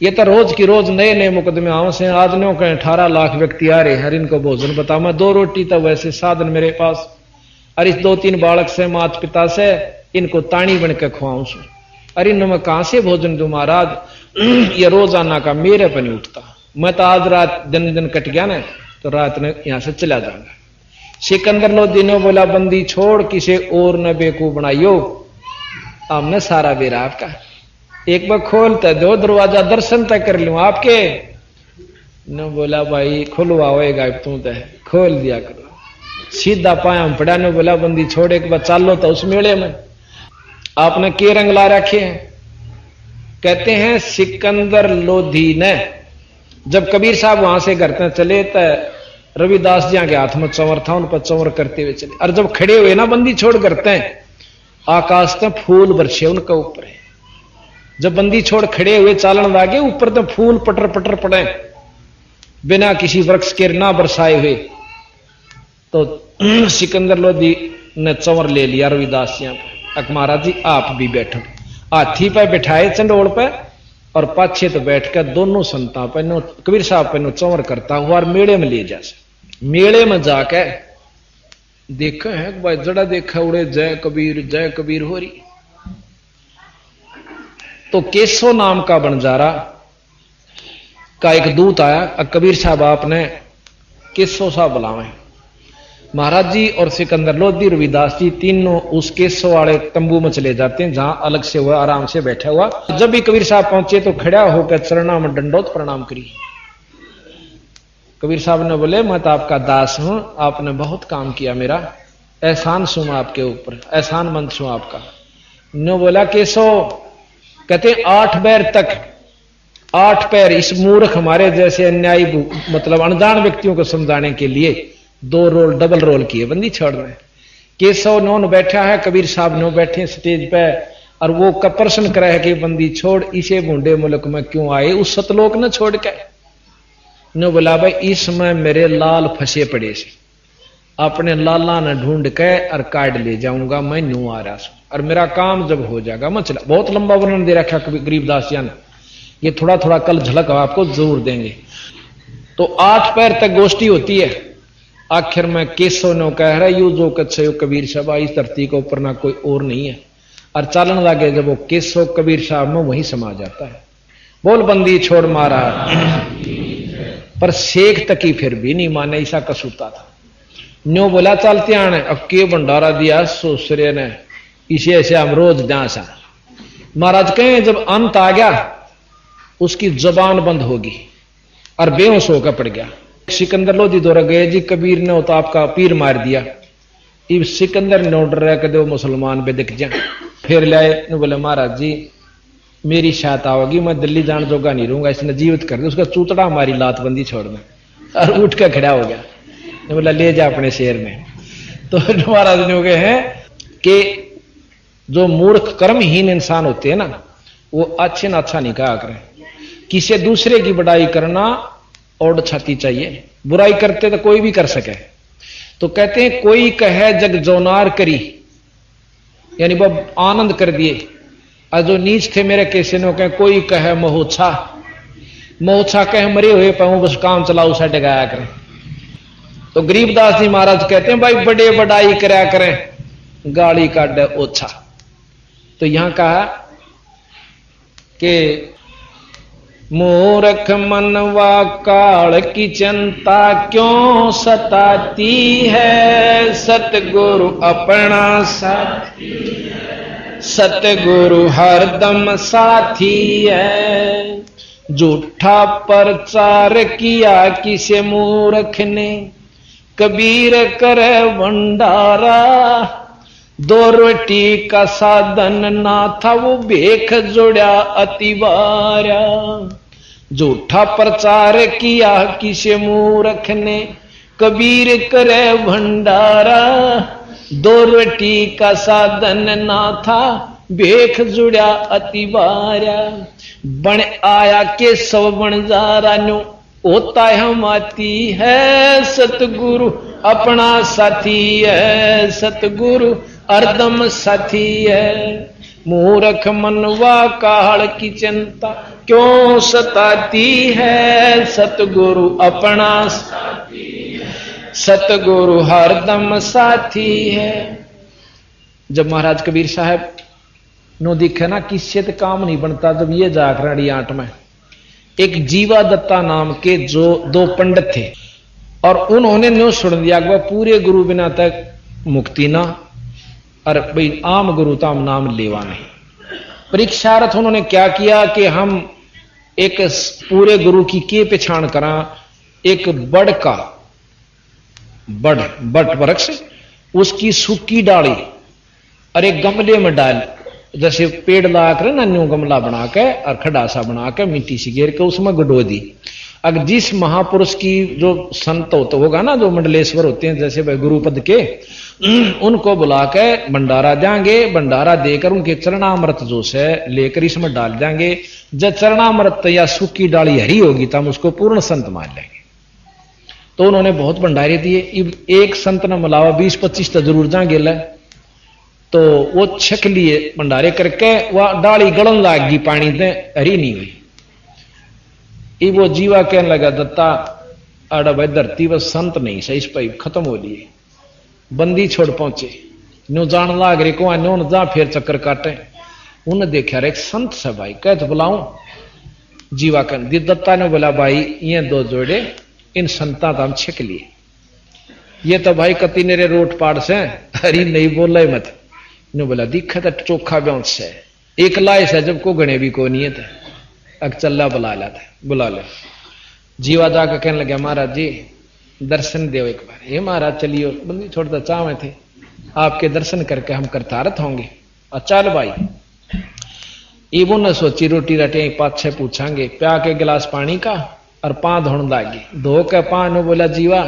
ये तो रोज की रोज नए नए मुकदमे आव से आज नो कहें 18 लाख व्यक्ति आ रहे हर इनको भोजन बता मैं 2 रोटी तो वैसे साधन मेरे पास और इस 2-3 बालक से माता पिता से इनको ताणी बन के खुआऊं सू। अरे इन मैं कहां से भोजन दूं महाराज। ये रोजाना का मेरे पर नहीं उठता। मैं तो आज रात दिन कट गया ना तो रात में यहां से चला जाऊंगा। सिकंदर लोधी ने बोला बंदी छोड़ किसे और न बेवकूफ बनाइयो। अब मैं सारा बेरा आपका एक बार खोलते दो दरवाजा दर्शन तक कर लूं आपके। न बोला भाई खुलवाओगा तू तो खोल दिया करो। सीधा पाया हम पड़ा। ने बोला बंदी छोड़ एक बार चालो तो उस मेले में आपने के रंग ला रखे हैं। कहते हैं सिकंदर लोधी ने जब कबीर साहब वहां से घर तक चले तो रविदास जी के हाथ में चंवर था उन पर चंवर करते हुए चले। और जब खड़े हुए ना बंदी छोड़ करते हैं आकाश में फूल बरसे उनका ऊपर है। जब बंदी छोड़ खड़े हुए चालन लागे ऊपर तो फूल पटर पटर पड़े बिना किसी वृक्ष के ना बरसाए हुए। तो सिकंदर लोधी ने चंवर ले लिया रविदास जी पे। महाराज जी आप भी बैठो। हाथी पे बिठाए चंडोल पे और पाछे तो बैठकर दोनों संता पे कबीर साहब पे चंवर करता हुआ और मेले में ले जा। मेले में जाके देखा है भाई जड़ा देखा उड़े जय कबीर हो रही। तो केसो नाम का बंजारा का एक दूत आया। कबीर साहब आपने केसो साहब बुलावे। महाराज जी और सिकंदर लोधी रविदास जी तीनों उस केसो वाले तंबू में चले जाते हैं जहां अलग से हुआ आराम से बैठा हुआ। जब भी कबीर साहब पहुंचे तो खड़ा होकर चरणों में दंडोत प्रणाम करी। कबीर साहब ने बोले मैं तो आपका दास हूं आपने बहुत काम किया मेरा एहसान सुन आपके ऊपर एहसान मंद सुन आपका। ने बोला केसो कहते 8 पैर तक 8 पैर इस मूर्ख हमारे जैसे अन्यायी मतलब अनजान व्यक्तियों को समझाने के लिए 2 रोल डबल रोल किए बंदी छोड़ रहे। केशव नौन बैठा है कबीर साहब नो बैठे स्टेज पे और वो का प्रश्न करे है कि बंदी छोड़ इसे बूढ़े मुल्क में क्यों आए उस सतलोक न छोड़ के। नो बोला भाई इसमें मेरे लाल फंसे पड़े से अपने लाला ने ढूंढ के और काट ले जाऊंगा मैं नू आ रहा और मेरा काम जब हो जाएगा मैं चला। बहुत लंबा वर्णन दे रखा गरीबदास जी ने। ये थोड़ा थोड़ा कल झलक आपको जरूर देंगे। तो 8 पैर तक गोष्ठी होती है। आखिर में केसो ने कह रहा यू जो कच्छे कबीर साहब इस धरती के ऊपर ना कोई और नहीं है। और चालन लगे जब वो केसो कबीर साहब में वही समा जाता है। बोल बंदी छोड़ मारा पर शेख तक ही फिर भी नहीं माने ऐसा कसूता था। न्यो बोला चलते आने अब के भंडारा दिया सोसरे ने इसे ऐसे हम रोज डांसा। महाराज कहें जब अंत आ गया उसकी जुबान बंद होगी और बेहोश होकर पड़ गया। सिकंदर लोधी दौरा गए जी कबीर ने तो आपका पीर मार दिया। इब सिकंदर ने ऑर्डर रहा कि दो मुसलमान पे दिख जा। फिर लाए बोले महाराज जी मेरी सहायता होगी मैं दिल्ली जान जोगा नहीं रहूंगा इसने जीवित कर दिया। उसका चूतड़ा हमारी लातबंदी छोड़ना और उठ कर खड़ा हो गया। बोला ले जा अपने शहर में। तो महाराज ने कहे हैं कि जो मूर्ख कर्महीन इंसान होते हैं ना वो अच्छे ना अच्छा नहीं कहा करें। किसी दूसरे की बड़ाई करना और छाती चाहिए। बुराई करते तो कोई भी कर सके। तो कहते हैं कोई कहे जग जोनार करी यानी वो आनंद कर दिए। और जो नीच थे मेरे कैसे नो कहे कोई कहे मोहछा कहे मरे हुए पाऊं बस काम चलाओ साढ़े गाया करें। तो गरीबदास जी महाराज कहते हैं भाई बड़े बड़ाई करया करें गाली काट ओछा। तो यहां कहा कि मूर्ख मनवा काल की चिंता क्यों सताती है सतगुरु अपना साथी सतगुरु हरदम साथी है। झूठा प्रचार किया किसे मूर्ख ने, कबीर करे भंडारा। 2 रोटी का साधन ना था वो भेख जोड़ा अतिवारा। झूठा प्रचार किया किसे मूर्ख ने, कबीर करे भंडारा। 2 रोटी का साधन ना था भेख जुड़ा अतिवारा। बन आया के सब बन जा रानो, होता हम आती है। सतगुरु अपना साथी है, सतगुरु हरदम साथी है। मूर्ख मनवा काल की चिंता क्यों सताती है। सतगुरु अपना साथी है, सतगुरु हरदम साथी है। जब महाराज कबीर साहब नो दिखे ना किससे तो काम नहीं बनता, जब ये जाखराड़ी आंट में एक जीवा दत्ता नाम के जो 2 पंडित थे, और उन्होंने न्यू सुन दिया कि पूरे गुरु बिना तक मुक्ति ना, और भाई आम गुरु ताम नाम लेवा नहीं। परीक्षार्थ उन्होंने क्या किया कि हम एक पूरे गुरु की के पहचान करा। एक बट वृक्ष, उसकी सूखी डाली और एक गमले में डाल, जैसे पेड़ लाकर ना न्यू गमला बना के और खडासा बना के मिट्टी से घेर के उसमें गडो दी। अगर जिस महापुरुष की जो संत तो होगा ना, जो मंडलेश्वर होते हैं जैसे भाई गुरुपद के, उनको बुला के भंडारा देंगे। भंडारा देकर उनके चरणामृत जो है लेकर इसमें डाल देंगे। जब चरणामृत या सूखी डाली हरी होगी तब उसको पूर्ण संत मान लेंगे। तो उन्होंने बहुत भंडारे दिए। एक संत ने मिलावा 20-25 तो जरूर जाएंगे ला। तो वो छक लिए भंडारे करके, वह डाली गलन लाग गई, पानी से हरी नहीं हुई। वो जीवा कहने लगा दत्ता आड़ा भाई धरती बस संत नहीं सही, इस पर खत्म हो लिए। बंदी छोड़ पहुंचे, न्यू जान लाग रे को न्यू जा फिर चक्कर काटे। उन्हें देखा रे एक संत से भाई कह तो बुलाऊं। जीवा कहने दत्ता ने बोला भाई ये 2 जोड़े इन संता तो हम छिक लिए। ये तो भाई कति नेरे रोट पाड़ से हरी नहीं बोल मत। ने बोला दिखा तो चोखा ब्यांस से एक लाए से जब को गणे भी को नहीं थे। अग चल्ला बुला ले। जीवा जाकर कहने लगे महाराज जी दर्शन दो एक बार। हे महाराज चलियो, बंदी छोड़ता चाहे थे आपके दर्शन करके हम करतारत होंगे। और चल भाई इबो ने सोची रोटी राटी 5-6 पूछांगे, प्या के गिलास पानी का और 5 धोन लागी। धो के 5 बोला जीवा,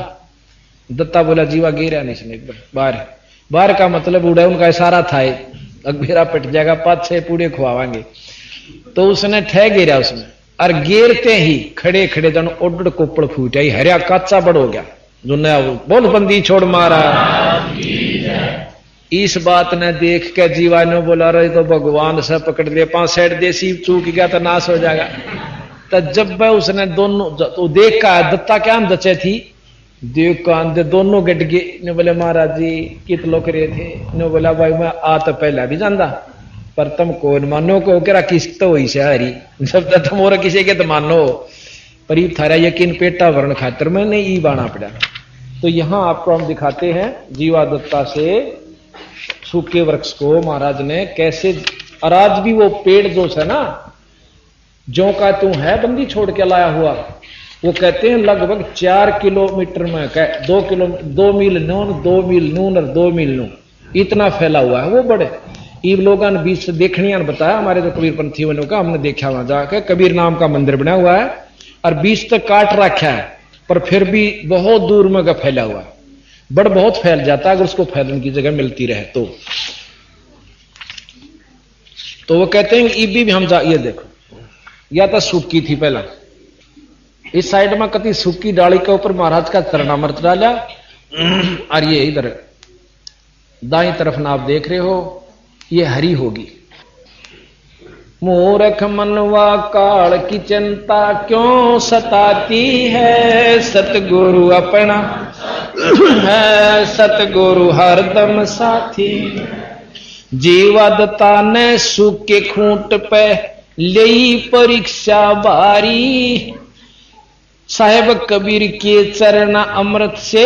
दत्ता बोला जीवा गिरा नहीं एक बार बाहर का मतलब उड़ा उनका इशारा था अगबेरा पिट जाएगा, 5-6 पूड़े खुआवांगे। तो उसने ठह गिरा उसमें, और गिरते ही खड़े खड़े जन ओडड़ कोपड़ फूट आई, हरिया काचा बड़ हो गया। जो नया बोल बंदी छोड़ मारा। इस बात ने देख के जीवा ने बोला रहे तो भगवान से पकड़ लिया, 5 साइड देसी चूक गया तो नाश हो जाएगा। तो जब उसने दोनों तो देख का दत्ता क्या जचे थी, देव कान दे दोनों गट गए। ने बोले महाराज जी कित लोग रहे थे। ने बोला भाई मैं आ तो पहला भी जानता, पर तुम कौन मानो को करा किस्त तो हुई से हरी, जब तक तुम और किसी के तो मानो पर थारा यकीन पेटा वर्ण खातर में नहीं बाना पड़ा। तो यहां आपको हम दिखाते हैं जीवा दत्ता से सूखे वृक्ष को महाराज ने कैसे, और आज भी वो पेड़ जो है ना जो का तू है बंदी छोड़ के लाया हुआ, वो कहते हैं लगभग 4 किलोमीटर में 2 मील नून 2 मील नून और 2 मील नून इतना फैला हुआ है वो बड़े। ईब लोगों ने बीच से देखनिया ने बताया, हमारे जो कबीर पंथी वालों का हमने देखा वहां जाकर कबीर नाम का मंदिर बना हुआ है और बीच तक काट रखा है, पर फिर भी बहुत दूर में का फैला हुआ है। बड़ बहुत फैल जाता है अगर उसको फैलने की जगह मिलती रहे तो वो कहते हैं ईबी भी हम जा, ये देखो या तो सूखी थी पहला, इस साइड में कति सूखी डाली के ऊपर महाराज का चरणामृत डाला, और ये इधर दाई तरफ ना आप देख रहे हो ये हरी होगी। मूर्ख मनवा काल की चिंता क्यों सताती है, सतगुरु अपना है सतगुरु हरदम साथी। जीवा दत्ता ने सूखे खूंट पे ले परीक्षा बारी, साहेब कबीर के चरण अमृत से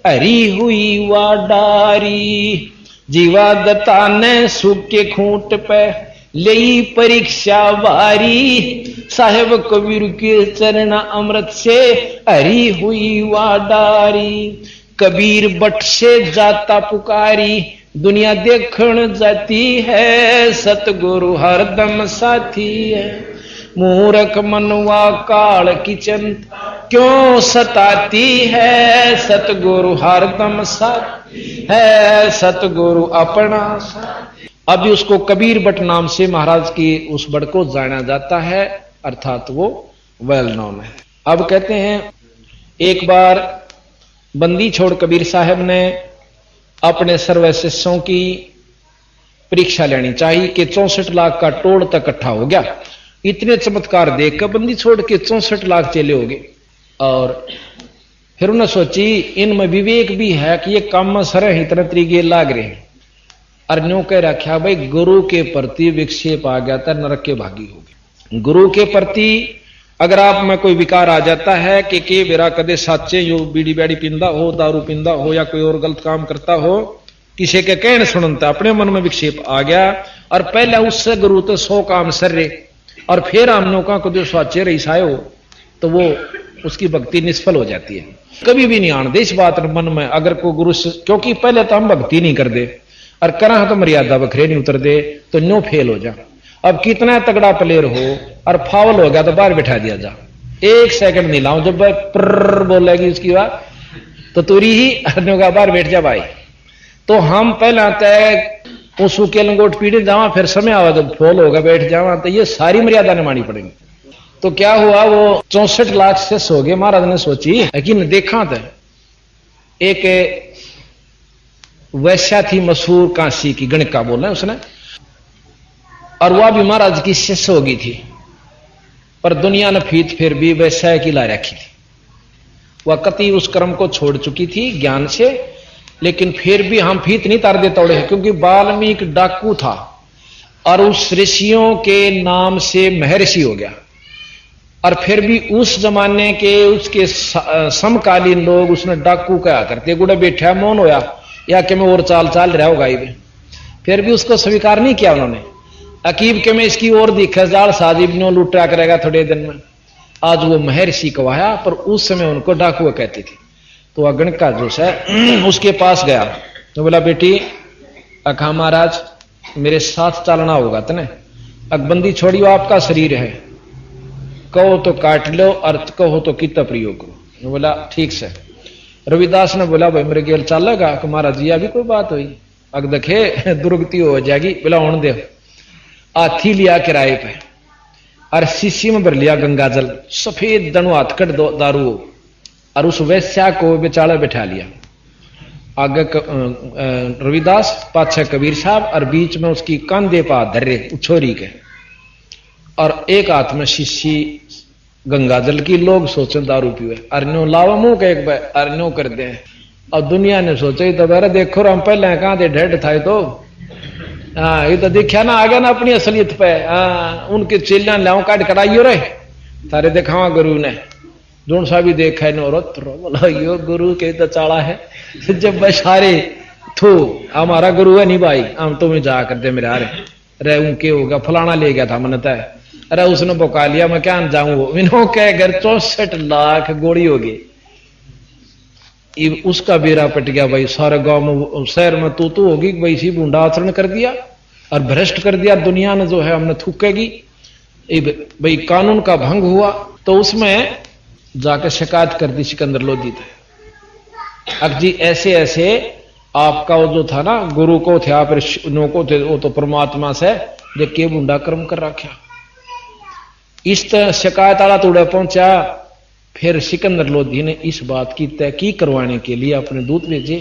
हरी हुई वा डारी। जीवा दत्ता ने सूख के खूंट पे ले परीक्षा वारी, साहेब कबीर के चरण अमृत से हरी हुई वाडारी। कबीर बट से जाता पुकारी, दुनिया देखण जाती है, सतगुरु हरदम साथी है। मूर्ख मनवा काल की चिंता क्यों सताती है, सतगुरु हरदम साथी है, सतगुरु अपना साथी। अभी उसको कबीर बट नाम से महाराज की उस बट को जाना जाता है, अर्थात वो वेल नोन है। अब कहते हैं एक बार बंदी छोड़ कबीर साहब ने अपने सर्व शिष्यों की परीक्षा लेनी चाहिए कि 64 लाख का टोल तक इकट्ठा हो गया। इतने चमत्कार देखकर बंदी छोड़ के 64 लाख चले हो गए। और फिर उन्होंने सोची इनमें विवेक भी है कि ये काम में सर इतने तरीके लाग रहे हैं। और न्यू कह रखा भाई गुरु के प्रति विक्षेप आ गया था, नरक के भागी हो गए। गुरु के प्रति अगर आप में कोई विकार आ जाता है कि मेरा कदे साचे यो बीड़ी बैड़ी पींदा हो, दारू पींदा हो या कोई और गलत काम करता हो, किसी के कहने सुनता अपने मन में विक्षेप आ गया और पहले उससे गुरु तो 100 काम सर रहे और फिर हम लोगों को जो साचे रईस आए हो तो वो उसकी भक्ति निष्फल हो जाती है। कभी भी नहीं आने दे इस बात मन में अगर कोई गुरु, क्योंकि पहले तो हम भक्ति नहीं कर दे और करा तो मर्यादा बखरे नहीं उतर दे तो न्यो फेल हो जा। अब कितना तगड़ा प्लेयर हो और फाउल हो गया तो बाहर बिठा दिया जा, 1 सेकंड नहीं लाऊं, जब प्र बोलेगी उसकी बात तो तुरी ही अन्यों का बाहर बैठ जा भाई। तो हम पहले तय उसू के लंगोट पीड़े जावा, फिर समय आवा जब फॉल होगा बैठ जावा, तो ये सारी मर्यादा ने मानी पड़ेगी। तो क्या हुआ वो 64 लाख से सो गए। महाराज ने सोची लेकिन देखा था एक वैश्या थी मशहूर काशी की, गणिका बोला उसने, और वह भी महाराज की शिष्य हो गई थी, पर दुनिया ने फीत फिर भी वैश्या की ला रखी थी। वह कति उस कर्म को छोड़ चुकी थी ज्ञान से, लेकिन फिर भी हम फीत नहीं तार दे तोड़े, क्योंकि वाल्मीकि डाकू था और उस ऋषियों के नाम से महर्षि हो गया। और फिर भी उस जमाने के उसके समकालीन लोग उसने डाकू कहा करते, गुड़े बैठा मौन होया या कि मैं और चाल चाल रहा होगा, फिर भी उसको स्वीकार नहीं किया उन्होंने। अकीब के में इसकी और दिखा जाल साजिब नो लुटा करेगा थोड़े दिन में। आज वो महर्षि कहवाया, पर उस समय उनको डाकू कहती थी। तो अगण का जो है उसके पास गया तो बोला बेटी अखा महाराज मेरे साथ चलना होगा तने, अकबंदी छोड़ियो आपका शरीर है, कहो तो काट लो और कहो तो कितना प्रयोग करो। बोला ठीक से। रविदास ने बोला भाई मेरे गेल चलेगा कि महाराज जी अभी कोई बात हुई, अग देखे दुर्गति हो जाएगी। बोला होने दे। हाथी लिया किराए पे और शीशी में भर लिया गंगा जल, सफेद दनु हाथकट दारू, और उस वैश्या को बेचारा बैठा लिया। आगे रविदास, पाछे कबीर साहब, और बीच में उसकी कंधे पा धर्रे छोरी के, और एक हाथ में शीशी गंगा जल की। लोग सोचे दारू पीवे, अरन्यो लावा मुंह के एक बार अरन्यो कर दे। और दुनिया ने सोचा तो बेरा देखो हम पहले कहां थे ढेड था तो हाँ ये तो देखा ना आ गया ना अपनी असलियत पे। हाँ उनके चेलियां लाओ काट कराइयो रे तारे दिखावा गुरु ने जोन सा भी देखा नो बोला यो गुरु के तो चाड़ा है। जब बशारे थू हमारा गुरु है नहीं भाई, हम तुम्हें जा करते मेरे आ रे उनके होगा फलाना ले गया था मन तय, अरे उसने बुका लिया मैं क्या जाऊं। इन्हों के घर 64 लाख गोली होगी। उसका बेरा पट गया भाई, सारे गांव में शहर में तू होगी भाई इसी बूंडा आचरण कर दिया और भ्रष्ट कर दिया दुनिया ने जो है हमने थूकेगी भाई, कानून का भंग हुआ। तो उसमें जाकर शिकायत कर दी सिकंदर लोधी थे। अब जी ऐसे ऐसे आपका वो जो था ना गुरु को थे आप नो को थे, वो तो परमात्मा से जो के बूंडा कर्म कर रखा। इस तरह शिकायत आला तोड़ा पहुंचा। फिर सिकंदर लोधी ने इस बात की तहकीक करवाने के लिए अपने दूत भेजे।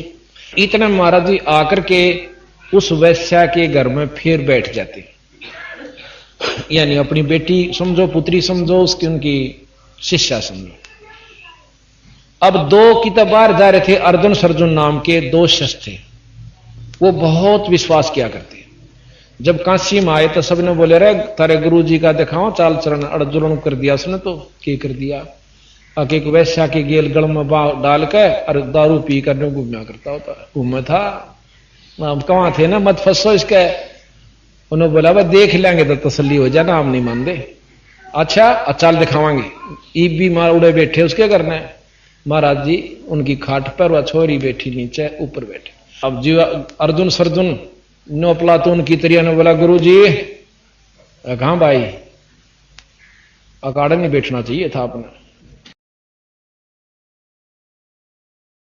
इतने महाराज जी आकर के उस वैश्या के घर में फिर बैठ जाते, यानी अपनी बेटी समझो, पुत्री समझो, उसकी उनकी शिष्या समझो। अब 2 की तो बाहर जा रहे थे, अर्जुन सर्जुन नाम के 2 शिष्य थे, वो बहुत विश्वास किया करते। जब काशी में आए तो सबने बोले रे तारे गुरु जी का दिखाओ चाल चरण। अर्जुन कर दिया उसने तो क्या कर दिया, एक वैश्या के गेल गल में डाल के और दारू पी कर घूमना करता होता घूमे था। कहाँ थे ना, मत फंसो इसका। उन्होंने बोला भाई देख लेंगे तो तसल्ली हो जाना, हम नहीं मानते। अच्छा चल दिखावांगे। ईब भी मार उड़े बैठे, उसके करना है। महाराज जी उनकी खाट पर वह छोरी बैठी नीचे, ऊपर बैठे। अब जी अर्जुन सर्जुन नो प्लातून की तरिया ने बोला गुरु जी कहां भाई, अकाड़ा नहीं बैठना चाहिए था आपने।